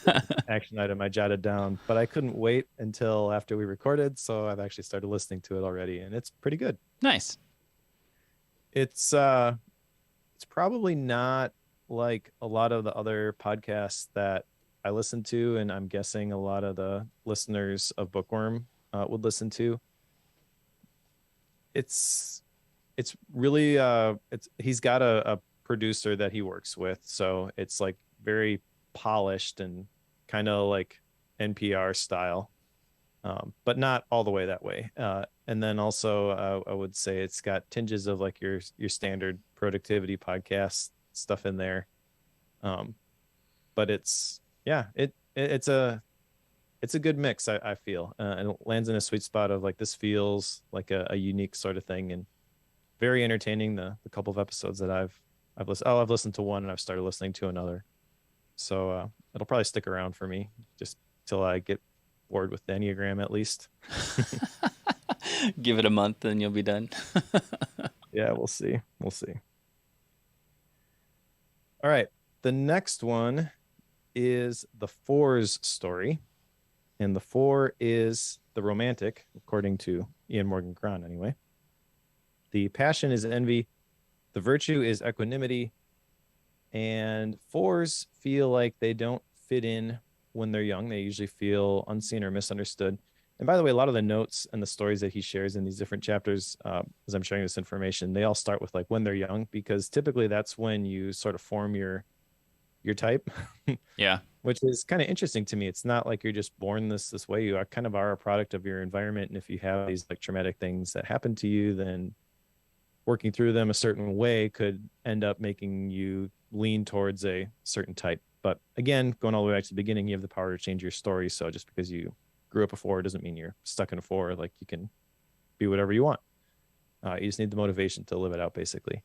action item I jotted down, but I couldn't wait until after we recorded. So I've actually started listening to it already, and it's pretty good. Nice. It's probably not like a lot of the other podcasts that I listen to, and I'm guessing a lot of the listeners of Bookworm would listen to. It's really he's got a producer that he works with, so it's like very polished and kind of like NPR style, but not all the way that way. And then also I would say it's got tinges of like your standard productivity podcast stuff in there, but it's a good mix. I feel, and it lands in a sweet spot of like, this feels like a unique sort of thing, and very entertaining. The couple of episodes that I've listened to one, and I've started listening to another, so it'll probably stick around for me just till I get bored with the Enneagram, at least. Give it a month and you'll be done. Yeah, we'll see. All right, the next one is the 4's story, and the 4 is the romantic, according to Ian Morgan Cron anyway. The passion is envy. The virtue is equanimity. And fours feel like they don't fit in when they're young. They usually feel unseen or misunderstood. And by the way, a lot of the notes and the stories that he shares in these different chapters, as I'm sharing this information, they all start with like when they're young, because typically that's when you sort of form your type, Yeah. which is kind of interesting to me. It's not like you're just born this way. You are kind of are a product of your environment. And if you have these like traumatic things that happen to you, then working through them a certain way could end up making you lean towards a certain type. But again, going all the way back to the beginning, you have the power to change your story. So just because you grew up a four doesn't mean you're stuck in a four. Like you can be whatever you want. You just need the motivation to live it out, basically.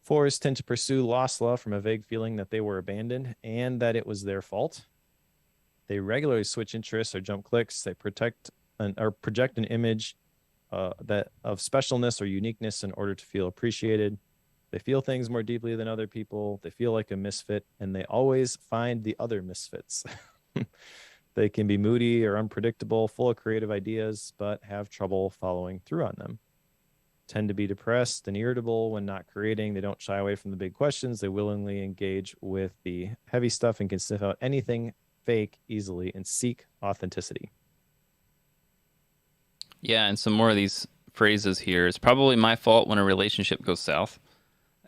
Fours tend to pursue lost love from a vague feeling that they were abandoned and that it was their fault. They regularly switch interests or jump clicks. They or project an image that of specialness or uniqueness in order to feel appreciated. They feel things more deeply than other people. They feel like a misfit, and they always find the other misfits. They can be moody or unpredictable, full of creative ideas, but have trouble following through on them. Tend to be depressed and irritable when not creating. They don't shy away from the big questions. They willingly engage with the heavy stuff and can sniff out anything fake easily and seek authenticity. Yeah, and some more of these phrases here. It's probably my fault when a relationship goes south.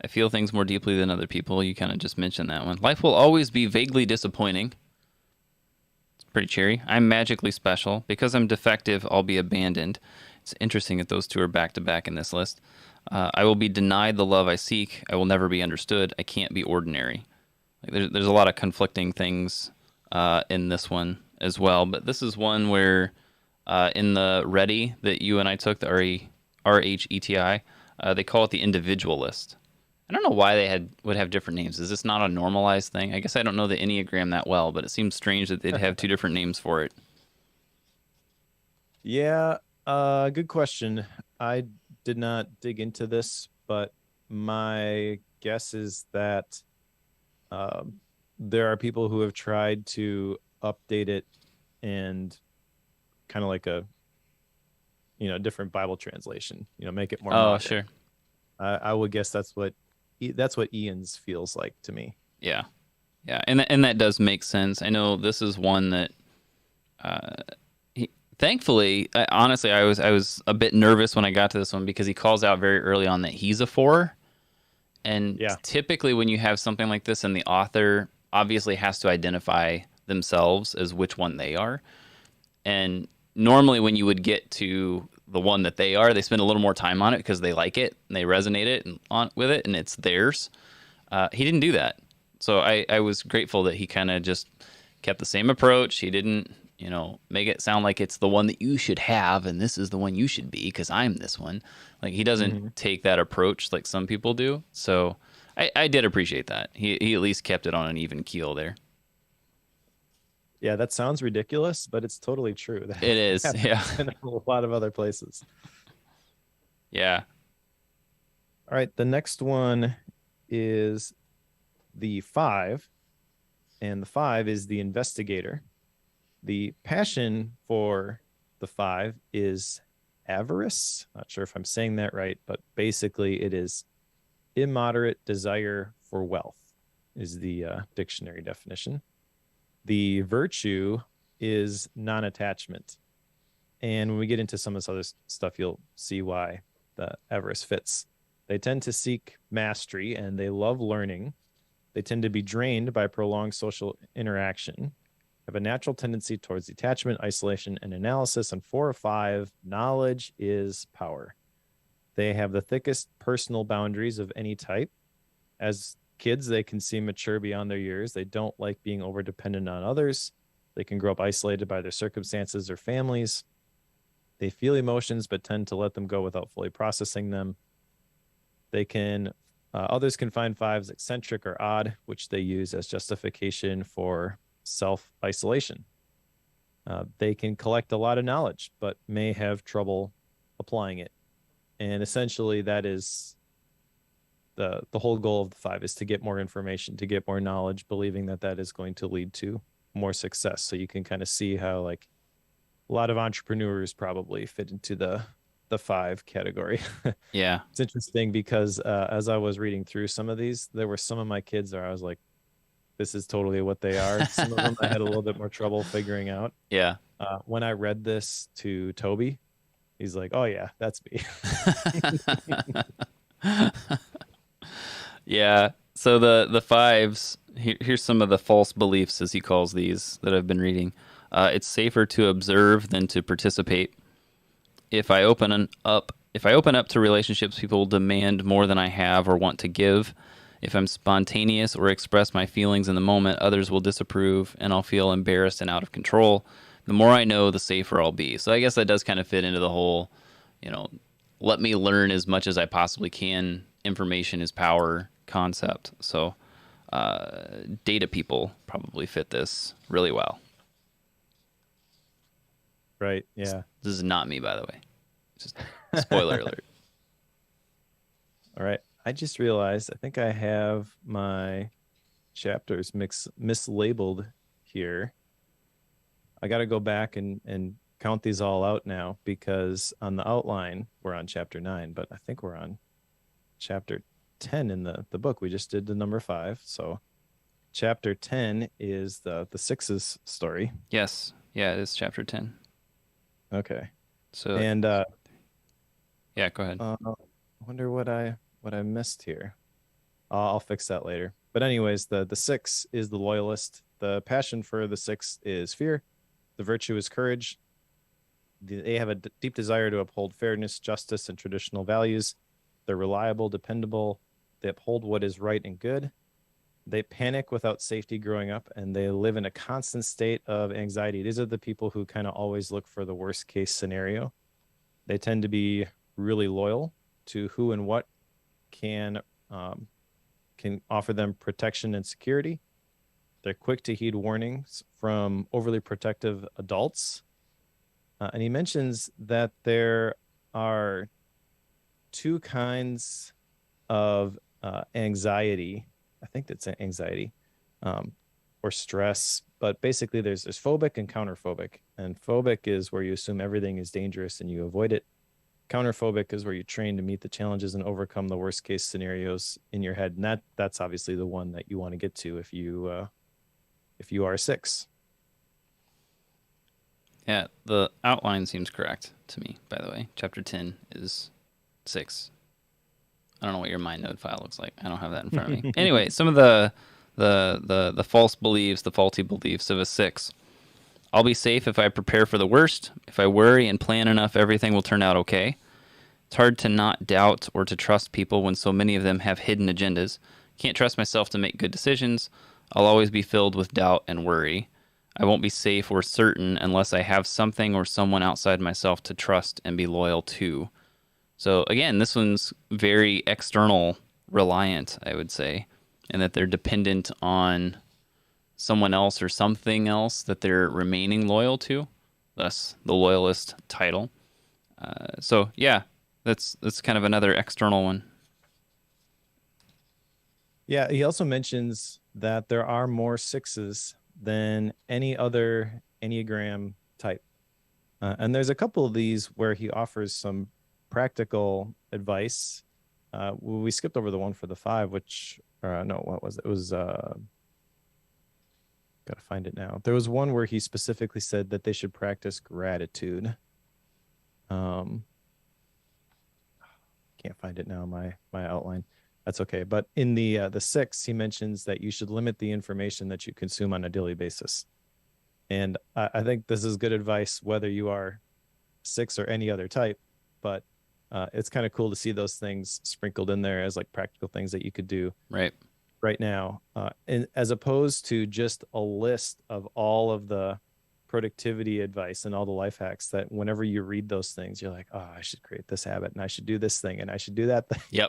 I feel things more deeply than other people. You kind of just mentioned that one. Life will always be vaguely disappointing. It's pretty cheery. I'm magically special. Because I'm defective, I'll be abandoned. It's interesting that those two are back to back in this list. I will be denied the love I seek. I will never be understood. I can't be ordinary. Like there's a lot of conflicting things in this one as well. But this is one where in the Ready that you and I took, the RHETI, they call it the individualist. I don't know why they would have different names. Is this not a normalized thing? I guess I don't know the Enneagram that well, but it seems strange that they'd have two different names for it. Yeah, good question. I did not dig into this, but my guess is that there are people who have tried to update it and kind of like a different Bible translation, make it more Oh, modern. sure. I would guess that's what Ian's feels like to me. Yeah. Yeah, and that does make sense. I know this is one that thankfully, honestly, I was a bit nervous when I got to this one because he calls out very early on that he's a four. And Yeah. typically when you have something like this and the author obviously has to identify themselves as which one they are. And normally when you would get to the one that they are, they spend a little more time on it because they like it and they resonate it with it and it's theirs. He didn't do that. So I was grateful that he kind of just kept the same approach. He didn't, make it sound like it's the one that you should have and this is the one you should be because I'm this one. Like he doesn't take that approach like some people do. So I did appreciate that. He at least kept it on an even keel there. Yeah, that sounds ridiculous, but it's totally true. That It is, yeah. in a lot of other places. Yeah. All right, the next one is the 5, and the 5 is the investigator. The passion for the 5 is avarice. Not sure if I'm saying that right, but basically it is immoderate desire for wealth is the dictionary definition. The virtue is non-attachment. And when we get into some of this other stuff, you'll see why the avarice fits. They tend to seek mastery and they love learning. They tend to be drained by prolonged social interaction, have a natural tendency towards detachment, isolation, and analysis. And 4 or 5, knowledge is power. They have the thickest personal boundaries of any type. As kids, they can seem mature beyond their years. They don't like being over dependent on others. They can grow up isolated by their circumstances or families. They feel emotions, but tend to let them go without fully processing them. Others can find 5s eccentric or odd, which they use as justification for self-isolation. They can collect a lot of knowledge, but may have trouble applying it. And essentially that is the whole goal of the 5 is to get more information, to get more knowledge, believing that is going to lead to more success. So you can kind of see how like a lot of entrepreneurs probably fit into the the 5 category. Yeah. It's interesting because as I was reading through some of these, there were some of my kids where I was like, this is totally what they are. Some of them I had a little bit more trouble figuring out. Yeah. When I read this to Toby, he's like, oh yeah, that's me. Yeah. So the fives, here's some of the false beliefs, as he calls these, that I've been reading. It's safer to observe than to participate. If I open up to relationships, people will demand more than I have or want to give. If I'm spontaneous or express my feelings in the moment, others will disapprove and I'll feel embarrassed and out of control. The more I know, the safer I'll be. So I guess that does kind of fit into the whole, you know, let me learn as much as I possibly can. Information is power concept. So data people probably fit this really well. Right. Yeah. This is not me, by the way. Just spoiler alert. All right. I just realized I think I have my chapters mislabeled here. I got to go back and count these all out now because on the outline we're on chapter 9, but I think we're on chapter 10 in the book. We just did the number 5. So chapter 10 is the sixes story. Yes. Yeah, it is chapter 10. Okay. So and yeah, go ahead. I wonder what I missed here. I'll fix that later. But anyways, the 6 is the loyalist. The passion for the 6 is fear. The virtue is courage. They have a deep desire to uphold fairness, justice, and traditional values. They're reliable, dependable. They uphold what is right and good. They panic without safety growing up, and they live in a constant state of anxiety. These are the people who kind of always look for the worst case scenario. They tend to be really loyal to who and what can offer them protection and security. They're quick to heed warnings from overly protective adults. And he mentions that there are 2 kinds of anxiety. I think that's anxiety or stress. But basically, there's phobic and counterphobic. And phobic is where you assume everything is dangerous and you avoid it. Counterphobic is where you train to meet the challenges and overcome the worst case scenarios in your head. And that's obviously the one that you want to get to if you are 6. Yeah, the outline seems correct to me, by the way. Chapter 10 is 6. I don't know what your mind node file looks like. I don't have that in front of me. Anyway, some of the false beliefs, the faulty beliefs of a 6. I'll be safe if I prepare for the worst. If I worry and plan enough, everything will turn out okay. It's hard to not doubt or to trust people when so many of them have hidden agendas. Can't trust myself to make good decisions. I'll always be filled with doubt and worry. I won't be safe or certain unless I have something or someone outside myself to trust and be loyal to. So again, this one's very external reliant, I would say, and that they're dependent on someone else or something else that they're remaining loyal to, thus the loyalist title. So yeah, that's kind of another external one. Yeah, he also mentions that there are more 6s than any other Enneagram type. And there's a couple of these where he offers some practical advice. We skipped over the one for the 5, which, no, what was it? It was, gotta find it now. There was one where he specifically said that they should practice gratitude. Can't find it now, my outline. That's okay. But in the 6, he mentions that you should limit the information that you consume on a daily basis. And I think this is good advice, whether you are 6 or any other type. But it's kind of cool to see those things sprinkled in there as like practical things that you could do right now, and as opposed to just a list of all of the productivity advice and all the life hacks that whenever you read those things, you're like, oh, I should create this habit and I should do this thing and I should do that thing.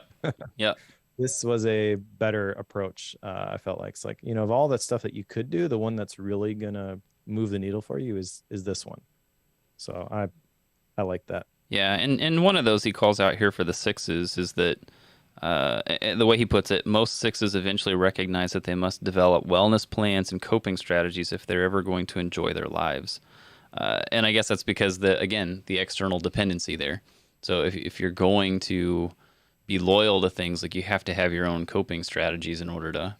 Yep. This was a better approach. I felt like it's like, of all that stuff that you could do, the one that's really gonna move the needle for you is this one. So I like that. Yeah, and one of those he calls out here for the 6s is that the way he puts it, most 6s eventually recognize that they must develop wellness plans and coping strategies if they're ever going to enjoy their lives. And I guess that's because the external dependency there. So if you're going to be loyal to things, like you have to have your own coping strategies in order to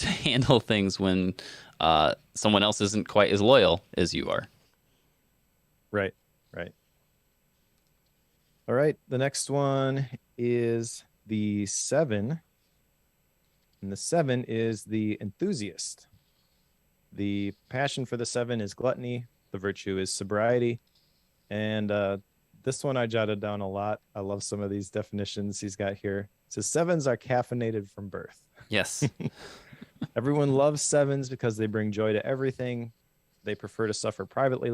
handle things when someone else isn't quite as loyal as you are. Right. Right. All right. The next one is the 7. And the 7 is the enthusiast. The passion for the 7 is gluttony. The virtue is sobriety. And this one I jotted down a lot. I love some of these definitions he's got here. It says 7s are caffeinated from birth. Yes. Everyone loves 7s because they bring joy to everything. They prefer to suffer privately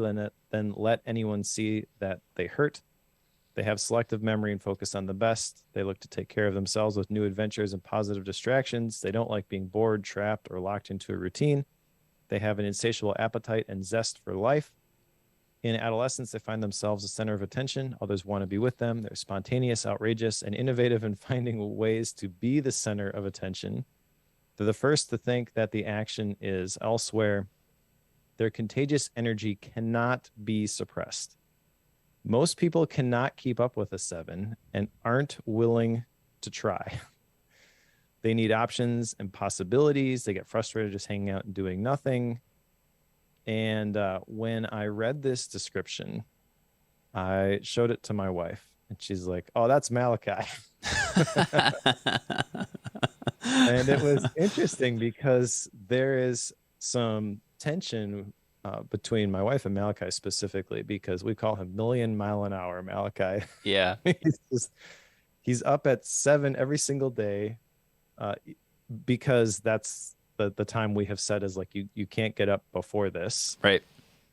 than let anyone see that they hurt. They have selective memory and focus on the best. They look to take care of themselves with new adventures and positive distractions. They don't like being bored, trapped, or locked into a routine. They have an insatiable appetite and zest for life. In adolescence, they find themselves the center of attention. Others want to be with them. They're spontaneous, outrageous, and innovative in finding ways to be the center of attention. They're the first to think that the action is elsewhere. Their contagious energy cannot be suppressed. Most people cannot keep up with a 7 and aren't willing to try. They need options and possibilities. They get frustrated just hanging out and doing nothing. And when I read this description, I showed it to my wife, and she's like, "Oh, that's Malachi." And it was interesting because there is some tension between my wife and Malachi specifically, because we call him million-mile-an-hour Malachi. Yeah. He's up at 7 every single day, because that's the time we have set is like you can't get up before this. Right.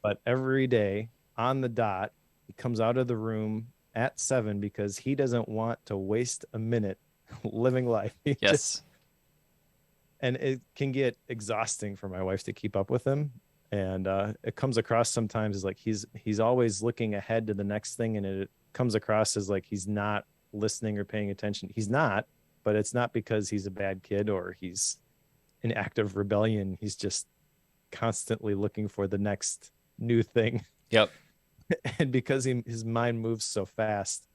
But every day on the dot, he comes out of the room at 7 because he doesn't want to waste a minute living life. And it can get exhausting for my wife to keep up with him. And it comes across sometimes as like he's always looking ahead to the next thing, and it comes across as like he's not listening or paying attention. He's not, but it's not because he's a bad kid or he's in active rebellion. He's just constantly looking for the next new thing. Yep. And because his mind moves so fast,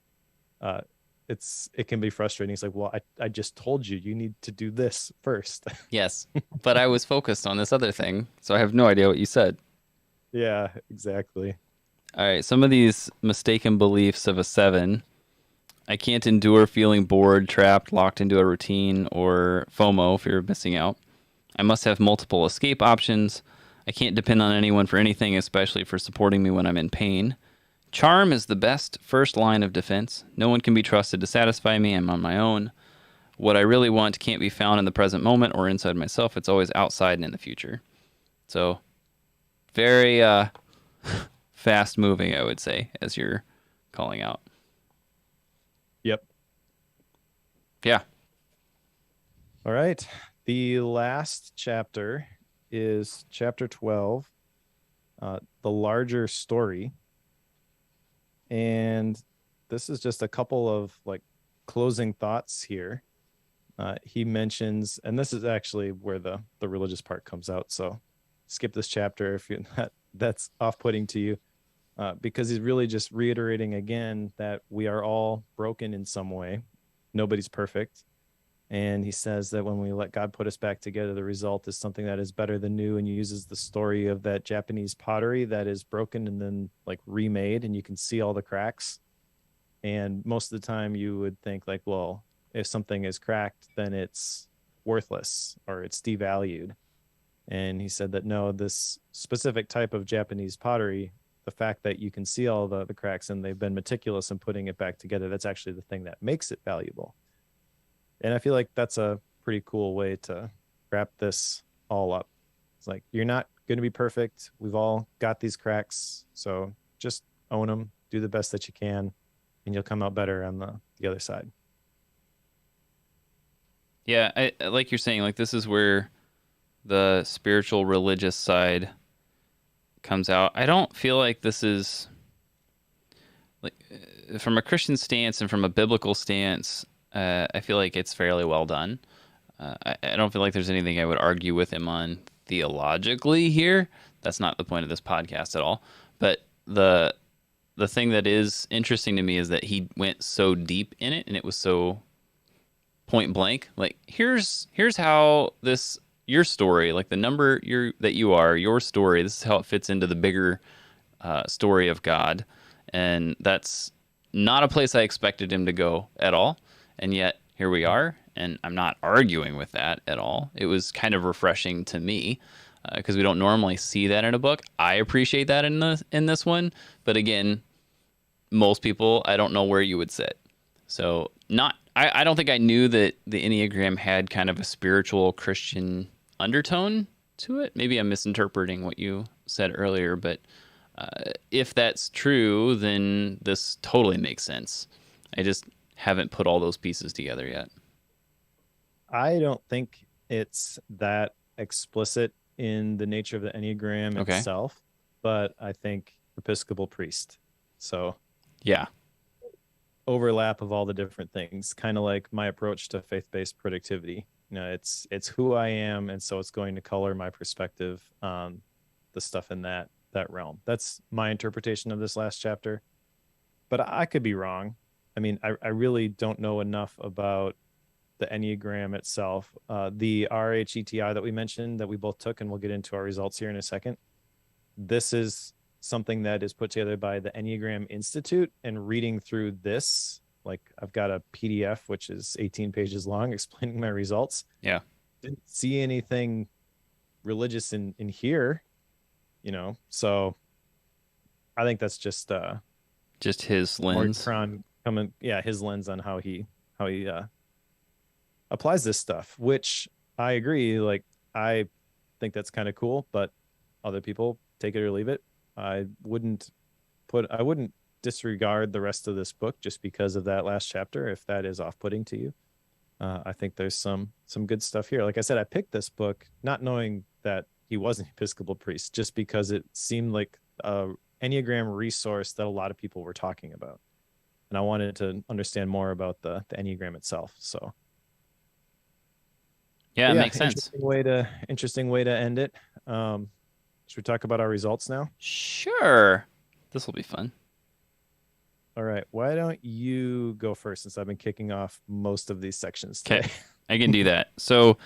it can be frustrating. He's like, well, I just told you need to do this first. Yes, but I was focused on this other thing, so I have no idea what you said. Yeah, exactly. All right, some of these mistaken beliefs of a 7. I can't endure feeling bored, trapped, locked into a routine, or FOMO, fear of missing out. I must have multiple escape options. I can't depend on anyone for anything, especially for supporting me when I'm in pain. Charm is the best first line of defense. No one can be trusted to satisfy me. I'm on my own. What I really want can't be found in the present moment or inside myself. It's always outside and in the future. So, very fast moving, I would say, as you're calling out. Yep. Yeah. All right. The last chapter is chapter 12, the larger story. And this is just a couple of like closing thoughts here. He mentions, and this is actually where the religious part comes out. So skip this chapter if that's off-putting to you, because he's really just reiterating again that we are all broken in some way. Nobody's perfect. And he says that when we let God put us back together, the result is something that is better than new. And he uses the story of that Japanese pottery that is broken and then like remade, and you can see all the cracks. And most of the time you would think like, well, if something is cracked, then it's worthless or it's devalued. And he said that no, this specific type of Japanese pottery, the fact that you can see all the cracks and they've been meticulous in putting it back together, that's actually the thing that makes it valuable. And I feel like that's a pretty cool way to wrap this all up. It's like, you're not going to be perfect. We've all got these cracks. So just own them, do the best that you can, and you'll come out better on the other side. Yeah, I like you're saying, like this is where the spiritual religious side comes out. I don't feel like this is like from a Christian stance and from a biblical stance, I feel like it's fairly well done. I don't feel like there's anything I would argue with him on theologically here. That's not the point of this podcast at all. But the thing that is interesting to me is that he went so deep in it, and it was so point blank. Like, here's how this your story, like the number your story. This is how it fits into the bigger story of God, and that's not a place I expected him to go at all. And yet here we are, and I'm not arguing with that at all. It was kind of refreshing to me because we don't normally see that in a book. I appreciate that in this one, but again, most people, I don't know where you would sit. So not I don't think I knew that the Enneagram had kind of a spiritual Christian undertone to it. Maybe I'm misinterpreting what you said earlier, but if that's true, then this totally makes sense. I just haven't put all those pieces together yet. I don't think it's that explicit in the nature of the Enneagram Okay. itself, but I think Episcopal priest. So Yeah. overlap of all the different things, kind of like my approach to faith-based productivity. It's who I am, and so it's going to color my perspective on the stuff in that realm. That's my interpretation of this last chapter, but I could be wrong. I mean, I really don't know enough about the Enneagram itself. The RHETI that we mentioned that we both took, and we'll get into our results here in a second. This is something that is put together by the Enneagram Institute, and reading through this, like I've got a PDF which is 18 pages long explaining my results. Yeah. Didn't see anything religious in here, so I think that's just his more lens. Cron coming, yeah, his lens on how he applies this stuff, which I agree. Like, I think that's kind of cool, but other people take it or leave it. I wouldn't disregard the rest of this book just because of that last chapter, if that is off-putting to you. I think there's some good stuff here. Like I said, I picked this book not knowing that he was an Episcopal priest, just because it seemed like a Enneagram resource that a lot of people were talking about, and I wanted to understand more about the Enneagram itself. So Yeah, but it yeah, makes sense. interesting way to end it. Should we talk about our results now? Sure. This will be fun. All right. Why don't you go first, since I've been kicking off most of these sections Okay. today? I can do that. So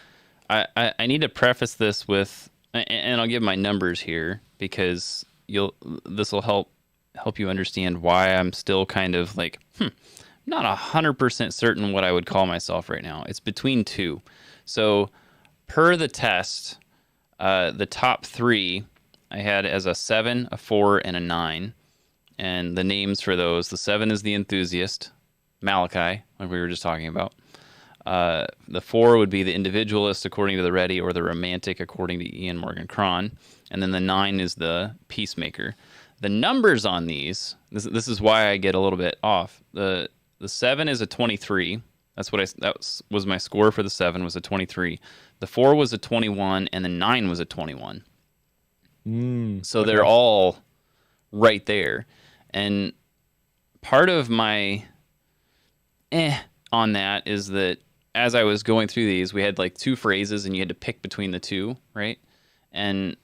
I need to preface this with, and I'll give my numbers here because this will help you understand why I'm still kind of like, not 100% certain what I would call myself right now. It's between two. So per the test, the top three I had as a 7, a 4, and a 9. And the names for those, the 7 is the enthusiast, Malachi, like we were just talking about. The 4 would be the individualist, according to the Ready, or the romantic, according to Ian Morgan Cron. And then the 9 is the peacemaker. The numbers on these, this is why I get a little bit off. The 7 is a 23. That was my score for the 7 was a 23. The 4 was a 21, and the 9 was a 21. So Okay. they're all right there. And part of my on that is that as I was going through these, we had like two phrases and you had to pick between the two, right? And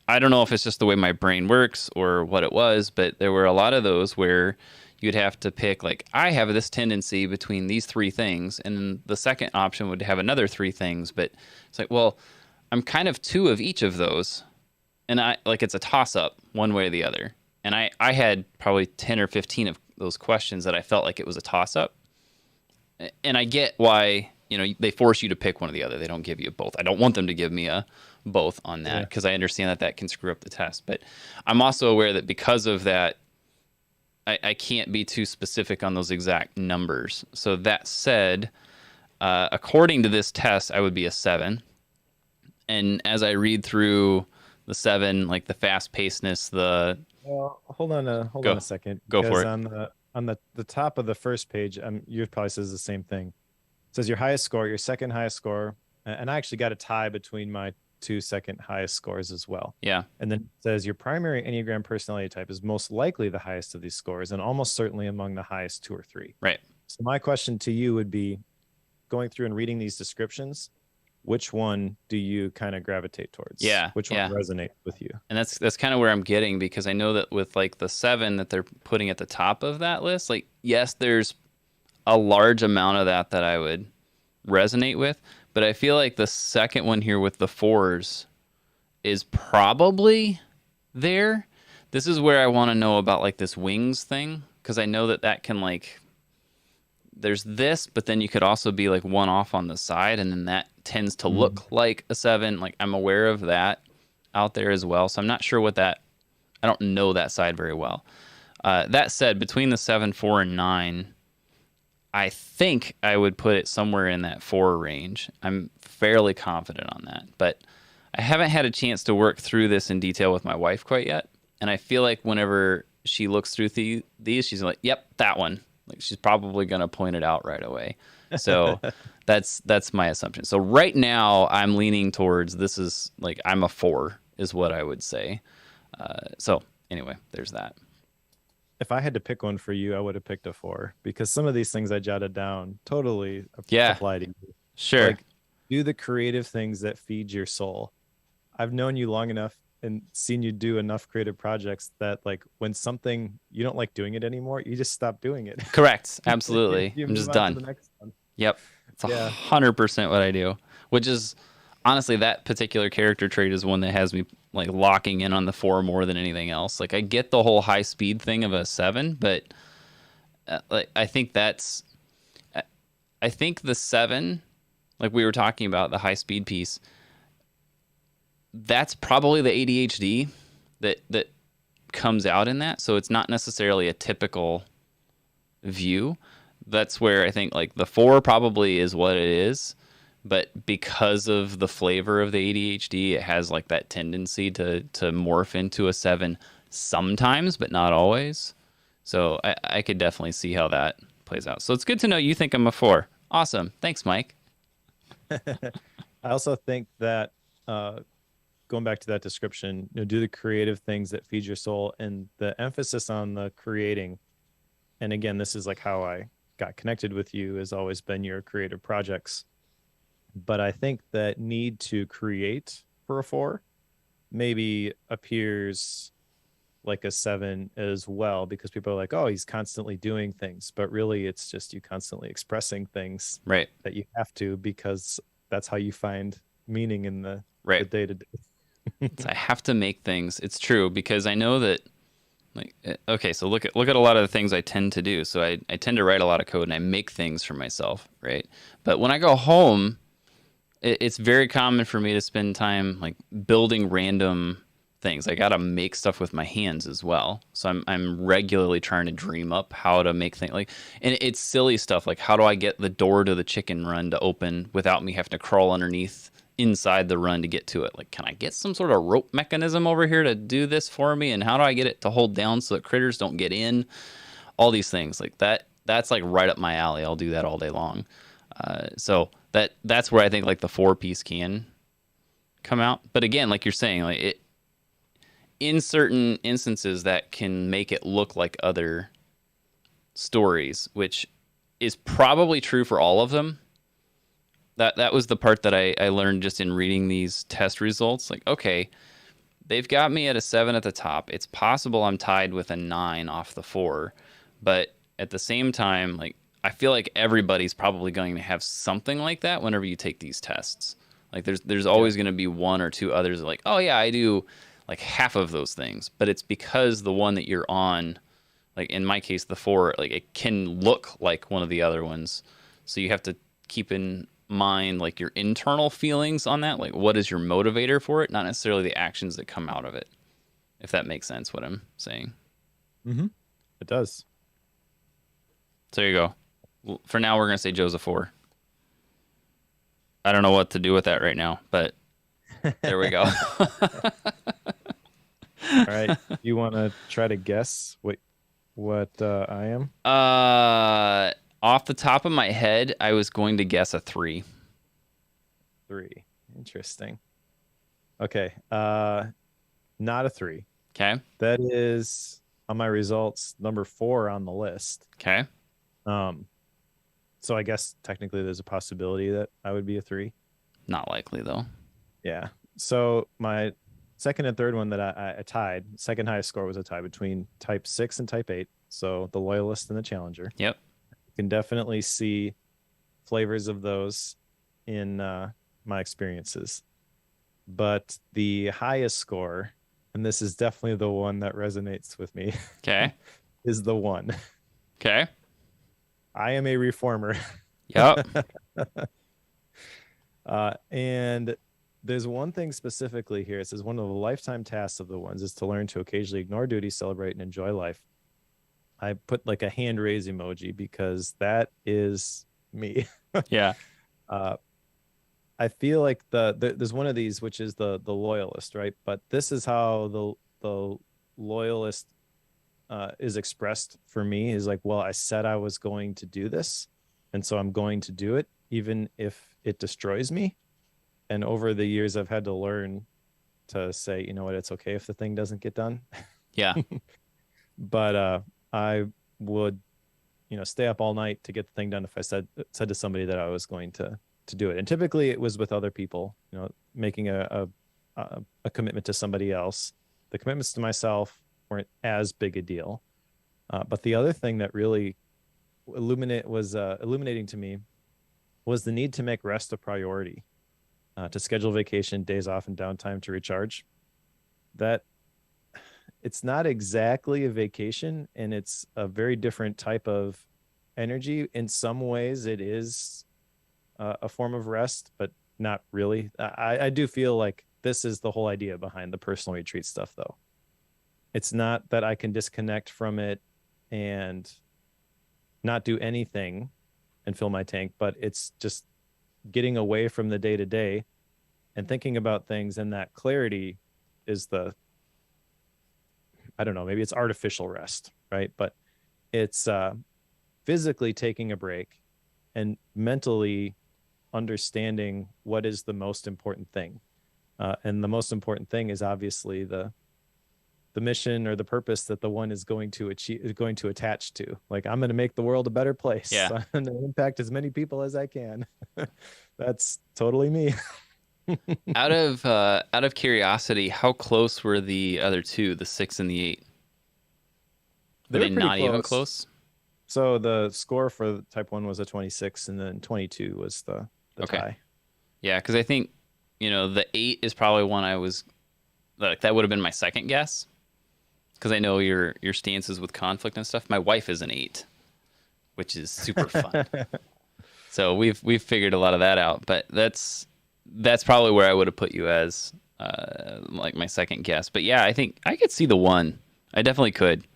I don't know if it's just the way my brain works or what it was, but there were a lot of those where you'd have to pick, like, I have this tendency between these three things, and then the second option would have another three things, but it's like, well, I'm kind of two of each of those, and it's a toss-up one way or the other. And I had probably 10 or 15 of those questions that I felt like it was a toss-up. And I get why, they force you to pick one or the other. They don't give you both. I don't want them to give me a both on that because I understand that can screw up the test. But I'm also aware that because of that, I can't be too specific on those exact numbers. So that said, according to this test, I would be a 7. And as I read through the 7, like the fast-pacedness, Well, hold on a second. Go for it. On the top of the first page, yours probably says the same thing. It says your highest score, your second highest score, and I actually got a tie between my two second highest scores as well. Yeah. And then it says your primary Enneagram personality type is most likely the highest of these scores, and almost certainly among the highest 2 or 3. Right. So my question to you would be, going through and reading these descriptions, which one do you kind of gravitate towards? Yeah, Which one yeah. resonates with you? And that's kind of where I'm getting, because I know that with like the 7 that they're putting at the top of that list, like yes, there's a large amount of that I would resonate with, but I feel like the second one here with the 4s is probably there. This is where I want to know about like this wings thing, because I know that can like there's this, but then you could also be like one off on the side, and then that tends to Mhm. look like a 7. Like I'm aware of that out there as well, so I'm not sure what that. I don't know that side very well. That said, between the 7, 4, and 9, I think I would put it somewhere in that 4 range. I'm fairly confident on that, but I haven't had a chance to work through this in detail with my wife quite yet. And I feel like whenever she looks through these, she's like, "Yep, that one." Like she's probably gonna point it out right away. So that's my assumption. So right now, I'm leaning towards this is like I'm a 4 is what I would say. So anyway, there's that. If I had to pick one for you, I would have picked a 4 because some of these things I jotted down totally Yeah, apply to you. sure. Like, do the creative things that feed your soul. I've known you long enough and seen you do enough creative projects that, like, when something you don't like doing it anymore, you just stop doing it. Correct. Absolutely. You I'm move just on to done. the next one. Yep. It's Yeah. 100% what I do, which is honestly that particular character trait is one that has me like locking in on the 4 more than anything else. Like I get the whole high speed thing of a 7, but like I think I think the 7, like we were talking about the high speed piece, that's probably the ADHD that comes out in that. So it's not necessarily a typical view. That's where I think like the 4 probably is what it is, but because of the flavor of the ADHD, it has like that tendency to morph into a 7 sometimes, but not always. So I could definitely see how that plays out. So it's good to know you think I'm a 4. Awesome. Thanks, Mike. I also think that going back to that description, do the creative things that feed your soul, and the emphasis on the creating. And again, this is like how I got connected with you, has always been your creative projects. But I think that need to create for a 4 maybe appears like a 7 as well, because people are like, oh, he's constantly doing things, but really it's just you constantly expressing things Right. that you have to, because that's how you find meaning in the Right. day to day. So I have to make things. It's true, because I know that like okay, so look at a lot of the things I tend to do. So I tend to write a lot of code and I make things for myself, right? But when I go home, it's very common for me to spend time like building random things. I gotta make stuff with my hands as well. So I'm regularly trying to dream up how to make things like, and it's silly stuff like how do I get the door to the chicken run to open without me having to crawl underneath inside the run to get to it? Like, can I get some sort of rope mechanism over here to do this for me? And how do I get it to hold down so that critters don't get in? All these things like that. That's like right up my alley. I'll do that all day long. So that's where I think like the 4 piece can come out. But again, like you're saying, like it in certain instances that can make it look like other stories, which is probably true for all of them. That was the part that I learned just in reading these test results. Like, okay, they've got me at a 7 at the top. It's possible I'm tied with a 9 off the 4, but at the same time, like I feel like everybody's probably going to have something like that whenever you take these tests. Like there's always going to be one or two others that like, oh yeah, I do like half of those things, but it's because the one that you're on, like in my case, the 4, like it can look like one of the other ones. So you have to keep in mind like your internal feelings on that. Like what is your motivator for it? Not necessarily the actions that come out of it. If that makes sense, what I'm saying. Mm-hmm. It does. So there you go. Well, for now, we're going to say Joe's a 4. I don't know what to do with that right now, but there we go. All right. You want to try to guess what I am? Off the top of my head, I was going to guess a 3. 3. Interesting. Okay. Not a 3. Okay. That is on my results number 4 on the list. Okay. So I guess technically there's a possibility that I would be a 3. Not likely though. Yeah. So my second and third one that I tied, second highest score was a tie between type 6 and type 8. So the loyalist and the challenger. Yep. You can definitely see flavors of those in my experiences. But the highest score, and this is definitely the one that resonates with me, Okay. is the one. Okay. I am a reformer. Yep. And there's one thing specifically here. It says one of the lifetime tasks of the ones is to learn to occasionally ignore duty, celebrate, and enjoy life. I put like a hand raise emoji because that is me. Yeah. uh, I feel like there's one of these which is the loyalist, right? But this is how the loyalist is expressed for me is like, well, I said I was going to do this, and so I'm going to do it, even if it destroys me. And over the years, I've had to learn to say, you know what, it's okay if the thing doesn't get done. Yeah. But I would, stay up all night to get the thing done if I said to somebody that I was going to do it. And typically, it was with other people, making a commitment to somebody else. The commitments to myself weren't as big a deal. But the other thing that really illuminating to me was the need to make rest a priority, to schedule vacation, days off, and downtime to recharge. That it's not exactly a vacation, and it's a very different type of energy. In some ways, it is a form of rest, but not really. I do feel like this is the whole idea behind the personal retreat stuff, though. It's not that I can disconnect from it and not do anything and fill my tank, but it's just getting away from the day to day and thinking about things. And that clarity is I don't know, maybe it's artificial rest, right? But it's physically taking a break and mentally understanding what is the most important thing. And the most important thing is obviously the mission or the purpose that the one is going to achieve, is going to attach to. Like, I'm going to make the world a better place. Yeah. So I'm going to impact as many people as I can. That's totally me. Out of curiosity, how close were the other two, the 6 and the 8? Were they pretty not even close? So the score for type 1 was a 26, and then 22 was the Okay. tie. Yeah, because I think, the 8 is probably one I was like, that would have been my second guess. Because I know your stances with conflict and stuff. My wife is an 8, which is super fun. So we've figured a lot of that out. But that's probably where I would have put you as like my second guess. But yeah, I think I could see the 1. I definitely could.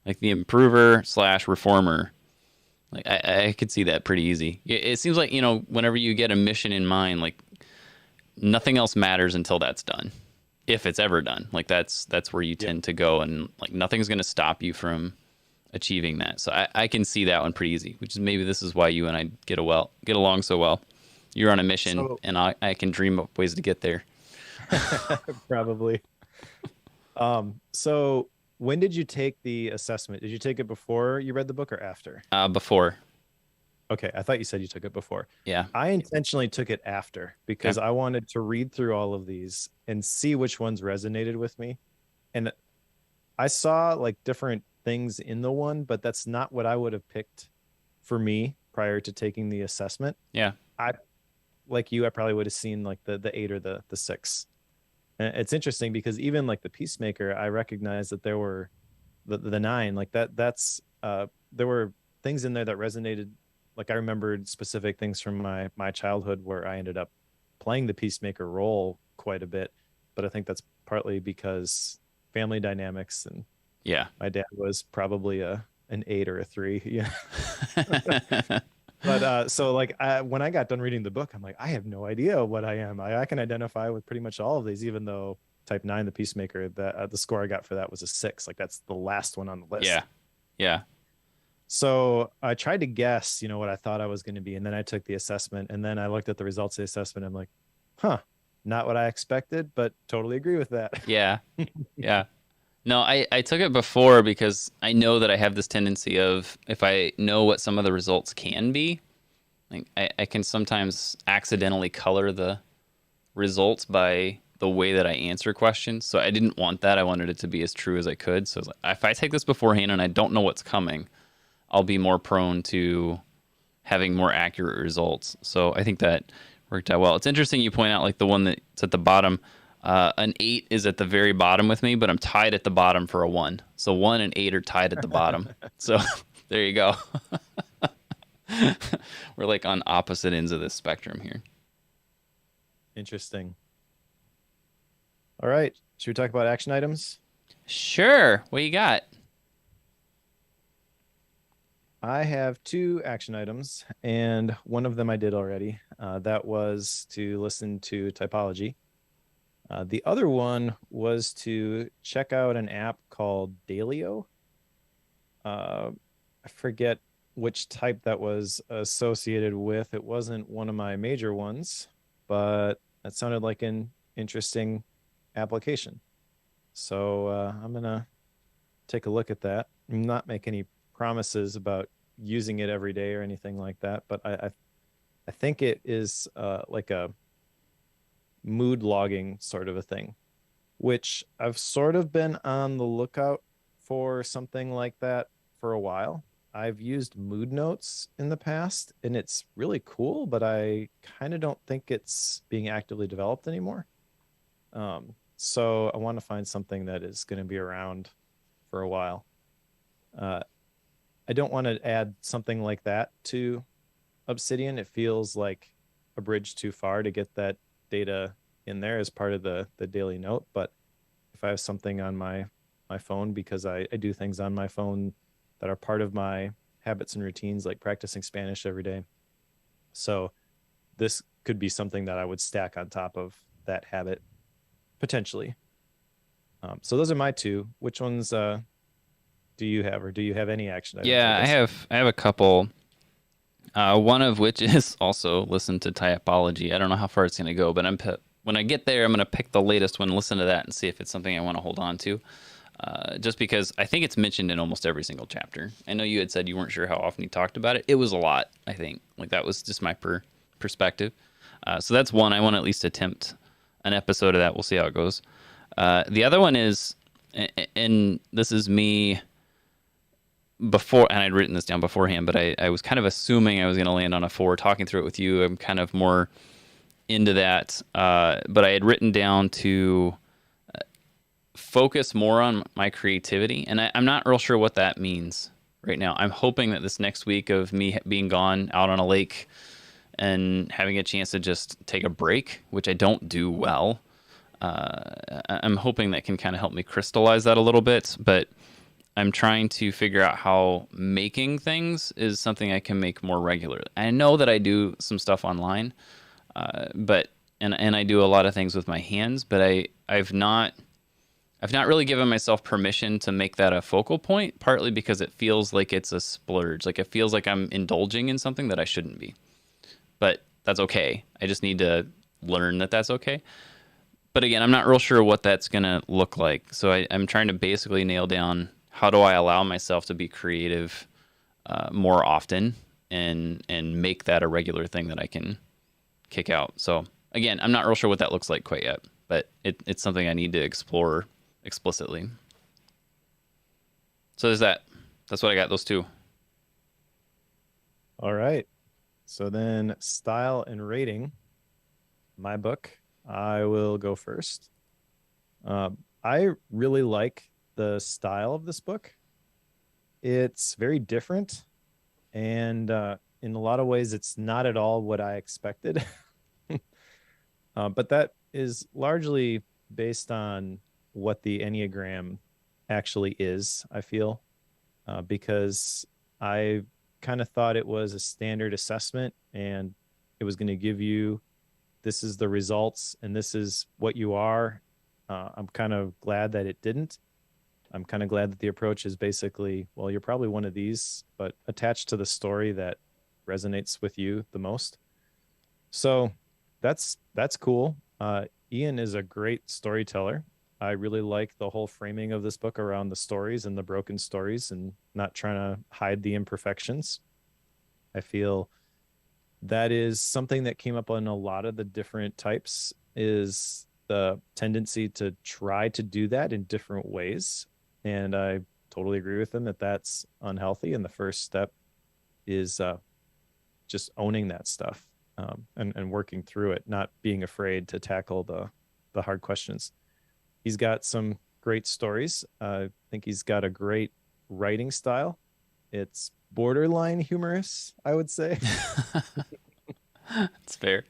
Like the improver / reformer. Like I could see that pretty easy. It seems like, whenever you get a mission in mind, like nothing else matters until that's done. If it's ever done. Like that's where you tend to go, and like nothing's going to stop you from achieving that. So I can see that one pretty easy, which is maybe this is why you and I get along so well. You're on a mission, and I can dream up ways to get there. Probably. So when did you take the assessment? Did you take it before you read the book or after? Before. Okay, I thought you said you took it before. Yeah. I intentionally took it after because I wanted to read through all of these and see which ones resonated with me. And I saw like different things in the one, but that's not what I would have picked for me prior to taking the assessment. Yeah. Like you, I probably would have seen like the 8 or the 6. And it's interesting because even like the Peacemaker, I recognized that there were the 9, like that's there were things in there that resonated. Like I remembered specific things from my childhood where I ended up playing the Peacemaker role quite a bit, but I think that's partly because family dynamics, and my dad was probably an 8 or a 3. Yeah. But so like when I got done reading the book, I'm like, I have no idea what I am. I can identify with pretty much all of these, even though type 9, the Peacemaker, the score I got for that was a 6. Like that's the last one on the list. Yeah. So I tried to guess, what I thought I was going to be. And then I took the assessment, and then I looked at the results of the assessment. I'm like, not what I expected, but totally agree with that. Yeah. Yeah. No, I took it before because I know that I have this tendency of, if I know what some of the results can be, like I can sometimes accidentally color the results by the way that I answer questions. So I didn't want that. I wanted it to be as true as I could. So I was like, if I take this beforehand and I don't know what's coming, I'll be more prone to having more accurate results. So I think that worked out well. It's interesting you point out like the one that's at the bottom. An 8 is at the very bottom with me, but I'm tied at the bottom for a 1. So 1 and 8 are tied at the bottom. So there you go. We're like on opposite ends of this spectrum here. Interesting. All right. Should we talk about action items? Sure. What you got? I have 2 action items, and one of them I did already. That was to listen to typology. The other one was to check out an app called Dailyo. I forget which type that was associated with. It wasn't one of my major ones, but that sounded like an interesting application. So I'm gonna take a look at that. Not make any promises about using it every day or anything like that, but I think it is like a mood logging sort of a thing, which I've sort of been on the lookout for something like that for a while. I've used mood notes in the past and it's really cool, but I kind of don't think it's being actively developed anymore. So I want to find something that is going to be around for a while. Uh, I don't want to add something like that to Obsidian. It feels like a bridge too far to get that data in there as part of the daily note. But if I have something on my phone, because I do things on my phone that are part of my habits and routines, like practicing Spanish every day. So this could be something that I would stack on top of that habit potentially. So those are my 2. Which ones do you have, or do you have any action items? Yeah, I have a couple. One of which is also listen to typology. I don't know how far it's going to go, but when I get there, I'm going to pick the latest one, listen to that, and see if it's something I want to hold on to. Just because I think it's mentioned in almost every single chapter. I know you had said you weren't sure how often he talked about it. It was a lot, I think. Like that was just my perspective. So that's one. I want to at least attempt an episode of that. We'll see how it goes. The other one is, and this is me before, and I'd written this down beforehand, but I was kind of assuming I was going to land on a 4. Talking through it with you, I'm kind of more into that. But I had written down to focus more on my creativity, and I'm not real sure what that means right now. I'm hoping that this next week of me being gone out on a lake and having a chance to just take a break, which I don't do well, I'm hoping that can kind of help me crystallize that a little bit. But I'm trying to figure out how making things is something I can make more regularly. I know that I do some stuff online, but I do a lot of things with my hands, but I've not really given myself permission to make that a focal point, partly because it feels like it's a splurge. Like it feels like I'm indulging in something that I shouldn't be. But that's okay. I just need to learn that that's okay. But again, I'm not real sure what that's going to look like. So I'm trying to basically nail down, how do I allow myself to be creative more often and make that a regular thing that I can kick out. So again, I'm not real sure what that looks like quite yet, but it's something I need to explore explicitly. So there's that. That's what I got, those 2. All right. So then style and rating, my book, I will go first. I really like the style of this book. It's very different, and in a lot of ways, it's not at all what I expected. But that is largely based on what the Enneagram actually is, I feel, because I kind of thought it was a standard assessment and it was going to give you, this is the results and this is what you are. I'm kind of glad that it didn't. I'm kind of glad that the approach is basically, well, you're probably one of these, but attached to the story that resonates with you the most. So that's cool. Ian is a great storyteller. I really like the whole framing of this book around the stories and the broken stories and not trying to hide the imperfections. I feel that is something that came up on a lot of the different types is the tendency to try to do that in different ways. And I totally agree with him that that's unhealthy. And the first step is just owning that stuff, and working through it, not being afraid to tackle the hard questions. He's got some great stories. I think he's got a great writing style. It's borderline humorous, I would say. It's fair.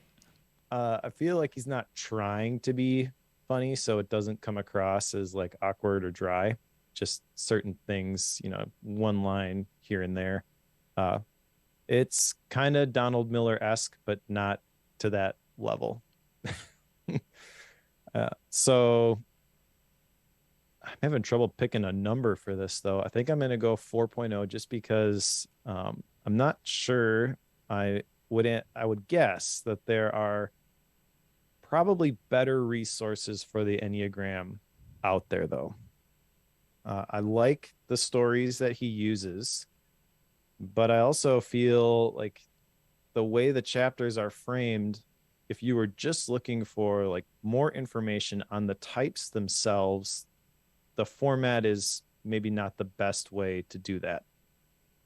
I feel like he's not trying to be funny, so it doesn't come across as like awkward or dry. Just certain things, one line here and there. Uh, it's kind of Donald Miller esque, but not to that level. So I'm having trouble picking a number for this, though. I think I'm going to go 4.0 just because I'm not sure. I would guess that there are probably better resources for the Enneagram out there, though. I like the stories that he uses, but I also feel like the way the chapters are framed, if you were just looking for like more information on the types themselves, the format is maybe not the best way to do that.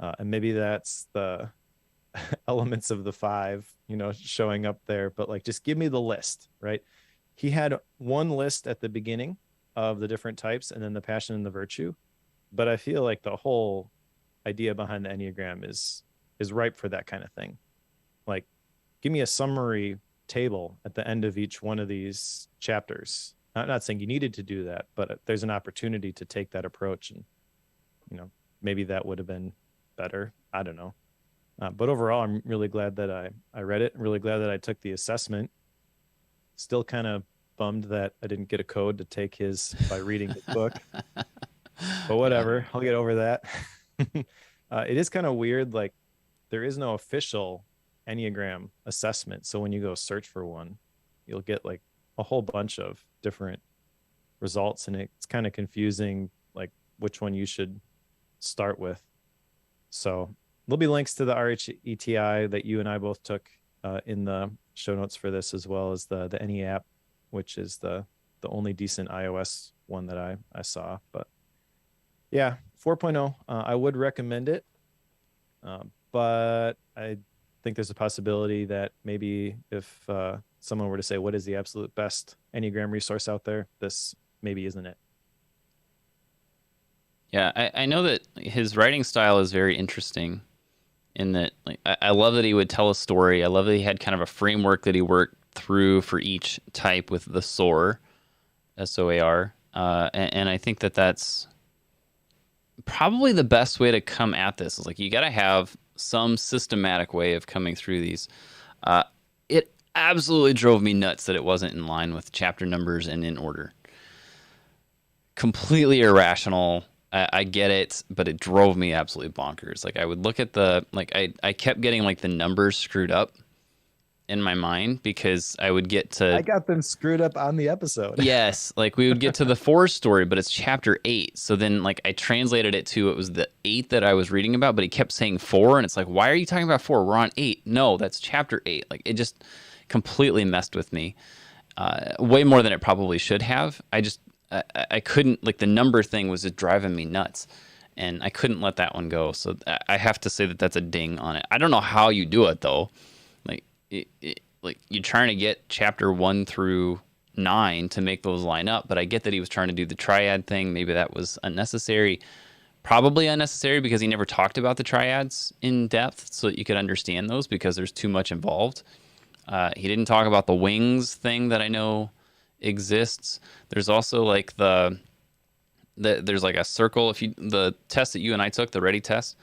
And maybe that's the elements of the five, showing up there, but like just give me the list, right? He had one list at the beginning of the different types and then the passion and the virtue. But I feel like the whole idea behind the Enneagram is ripe for that kind of thing. Like, give me a summary table at the end of each one of these chapters. I'm not saying you needed to do that, but there's an opportunity to take that approach, and maybe that would have been better. I don't know. But overall, I'm really glad that I read it. I'm really glad that I took the assessment. Still kind of bummed that I didn't get a code to take his by reading the book. But whatever, I'll get over that. It is kind of weird. Like, there is no official Enneagram assessment. So when you go search for one, you'll get like a whole bunch of different results. And it's kind of confusing, like which one you should start with. So there'll be links to the RHETI that you and I both took in the show notes for this, as well as the Any app, which is the only decent iOS one that I saw. But yeah, 4.0, I would recommend it. But I think there's a possibility that maybe if someone were to say, what is the absolute best Enneagram resource out there, this maybe isn't it. Yeah, I know that his writing style is very interesting in that, like, I love that he would tell a story. I love that he had kind of a framework that he worked through for each type with the SOAR, SOAR. And I think that that's probably the best way to come at this. Is like, you got to have some systematic way of coming through these. It absolutely drove me nuts that it wasn't in line with chapter numbers and in order. Completely irrational. I get it, but it drove me absolutely bonkers. Like, I would look at I kept getting like the numbers screwed up in my mind because I would get to... I got them screwed up on the episode. Yes, like we would get to the 4 story, but it's chapter 8. So then like I translated it to, it was the 8 that I was reading about, but he kept saying 4, and it's like, why are you talking about 4? We're on 8. No, that's chapter 8. Like, it just completely messed with me. Way more than it probably should have. I couldn't, like, the number thing was just driving me nuts, and I couldn't let that one go. So I have to say that that's a ding on it. I don't know how you do it though. Like, like you're trying to get chapter 1 through 9 to make those line up, but I get that he was trying to do the triad thing. Maybe that was unnecessary, probably unnecessary because he never talked about the triads in depth so that you could understand those, because there's too much involved. He didn't talk about the wings thing that I know exists. There's also like there's like a circle. If you, the test that you and I took, the ready test,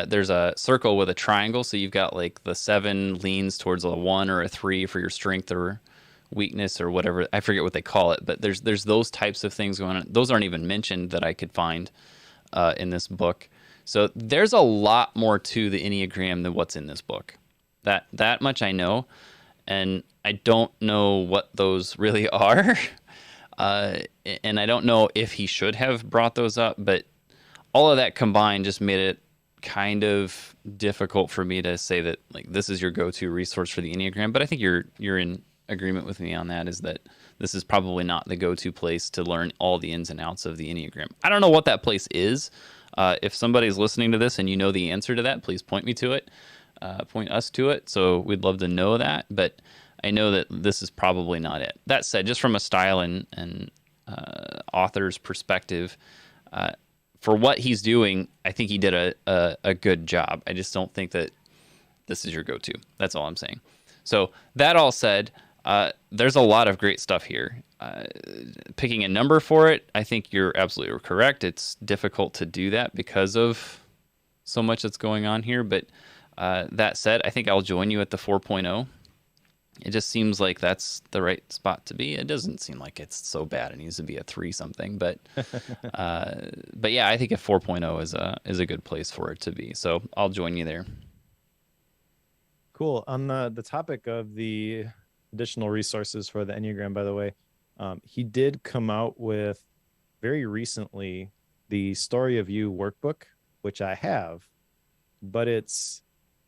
there's a circle with a triangle. So you've got like the 7 leans towards a 1 or a 3 for your strength or weakness or whatever. I forget what they call it, but there's those types of things going on. Those aren't even mentioned that I could find in this book. So there's a lot more to the Enneagram than what's in this book. That much I know. And I don't know what those really are. And I don't know if he should have brought those up, but all of that combined just made it kind of difficult for me to say that, like, this is your go-to resource for the Enneagram. But I think you're in agreement with me on that, is that this is probably not the go-to place to learn all the ins and outs of the Enneagram. I don't know what that place is. If somebody's listening to this and you know the answer to that, please point me to it, point us to it. So we'd love to know that. But I know that this is probably not it. That said, just from a style and author's perspective, for what he's doing, I think he did a good job. I just don't think that this is your go-to. That's all I'm saying. So that all said, there's a lot of great stuff here. Picking a number for it, I think you're absolutely correct. It's difficult to do that because of so much that's going on here. But that said, I think I'll join you at the 4.0. It just seems like that's the right spot to be. It doesn't seem like it's so bad. It needs to be a 3 something, but yeah, I think a 4.0 is a good place for it to be. So I'll join you there. Cool. On the topic of the additional resources for the Enneagram, by the way, he did come out with very recently the Story of You workbook, which I have, but it's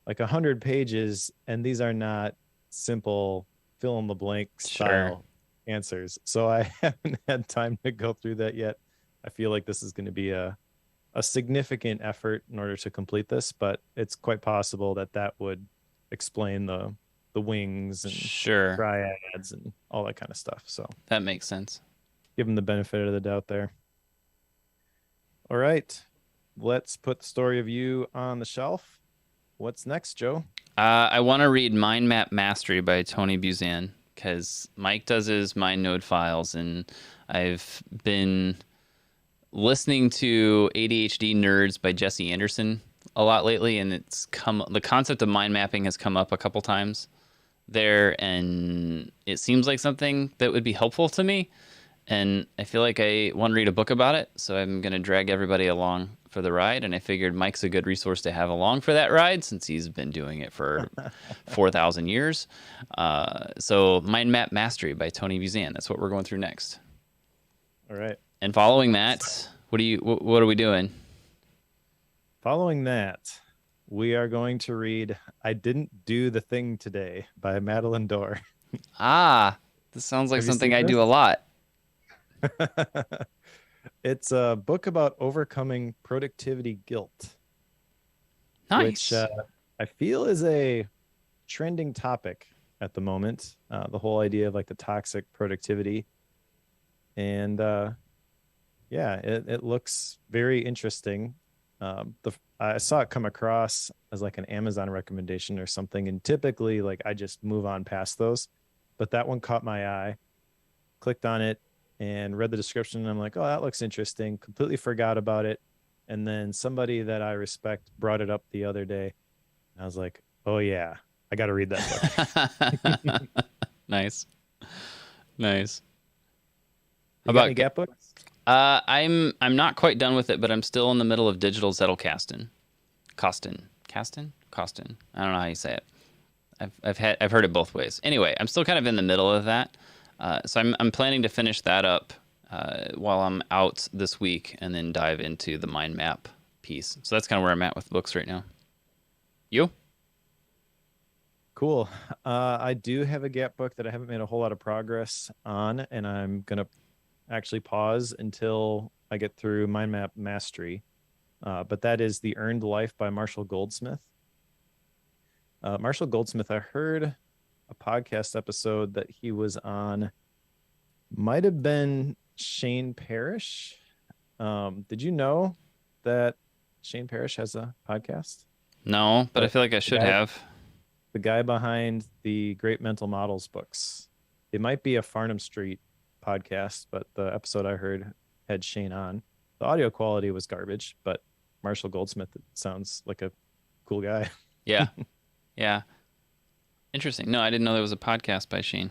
like 100 pages, and these are not simple fill in the blank style answers. So I haven't had time to go through that yet. I feel like this is going to be a significant effort in order to complete this, but it's quite possible that would explain the wings and triads and all that kind of stuff. So that makes sense. Give them the benefit of the doubt there. All right, let's put the Story of You on the shelf. What's next, Joe? I want to read Mind Map Mastery by Tony Buzan, because Mike does his mind node files, and I've been listening to ADHD Nerds by Jesse Anderson a lot lately, and the concept of mind mapping has come up a couple times there, and it seems like something that would be helpful to me, and I feel like I want to read a book about it, so I'm going to drag everybody along for the ride, and I figured Mike's a good resource to have along for that ride since he's been doing it for 4,000 years. So Mind Map Mastery by Tony Buzan. That's what we're going through next. All right. And following that, what are we doing? Following that, we are going to read I Didn't Do the Thing Today by Madeline Dorr. This sounds like something I do a lot. It's a book about overcoming productivity guilt. Nice. Which I feel is a trending topic at the moment. The whole idea of like the toxic productivity. And it looks very interesting. I saw it come across as like an Amazon recommendation or something. And typically like I just move on past those. But that one caught my eye. Clicked on it and read the description, and I'm like, oh, that looks interesting. Completely forgot about it. And then somebody that I respect brought it up the other day. And I was like, oh yeah, I got to read that book. Nice. How about any Gap books? I'm not quite done with it, but I'm still in the middle of Digital Zettelkasten. Kasten? I don't know how you say it. I've heard it both ways. Anyway, I'm still kind of in the middle of that. So I'm planning to finish that up while I'm out this week, and then dive into the mind map piece. So that's kind of where I'm at with books right now. You? Cool. I do have a Gap book that I haven't made a whole lot of progress on, and I'm going to actually pause until I get through Mind Map Mastery. But that is The Earned Life by Marshall Goldsmith. Marshall Goldsmith, I heard a podcast episode that he was on, might have been Shane Parrish. Did you know that Shane Parrish has a podcast? No, but I feel like I should have. The guy behind the Great Mental Models books. It might be a Farnham Street podcast, but the episode I heard had Shane on. The audio quality was garbage, but Marshall Goldsmith sounds like a cool guy. Yeah. Interesting. No, I didn't know there was a podcast by Shane.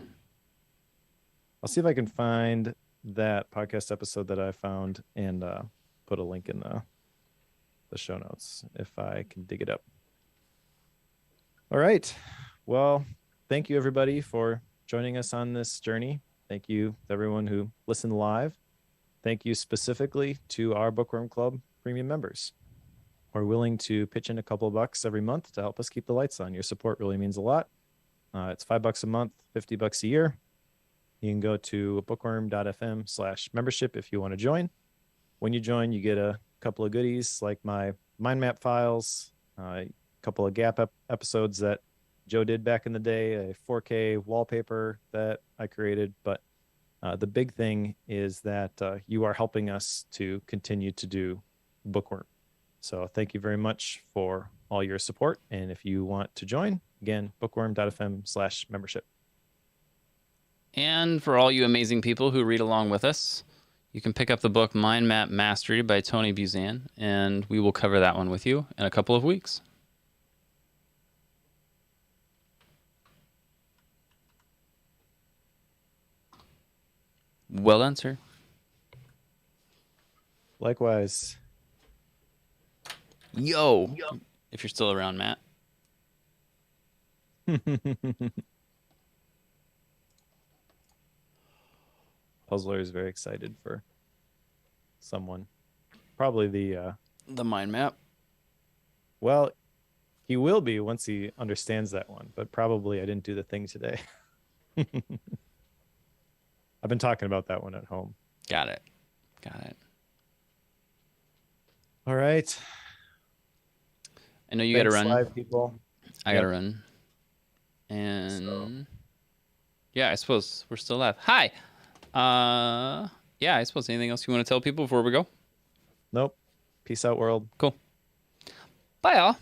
I'll see if I can find that podcast episode that I found and put a link in the show notes if I can dig it up. All right. Well, thank you everybody for joining us on this journey. Thank you to everyone who listened live. Thank you specifically to our Bookworm Club premium members who are willing to pitch in a couple of bucks every month to help us keep the lights on. Your support really means a lot. It's $5 a month, $50 a year. You can go to bookworm.fm/membership if you want to join. When you join, you get a couple of goodies like my mind map files, a couple of Gap episodes that Joe did back in the day, a 4K wallpaper that I created. But the big thing is that you are helping us to continue to do Bookworm. So thank you very much for all your support. And if you want to join, again, bookworm.fm/membership. And for all you amazing people who read along with us, you can pick up the book Mind Map Mastery by Tony Buzan, and we will cover that one with you in a couple of weeks. Well done, sir. Likewise. Yo. If you're still around, Matt. Puzzler is very excited for someone. Probably the mind map. Well, he will be once he understands that one, but probably I didn't do the thing today. I've been talking about that one at home. Got it. All right. I know you got to run. Live people. I got to run. And yeah, I suppose we're still live. Hi. Yeah, I suppose anything else you want to tell people before we go? Nope. Peace out, world. Cool. Bye, all.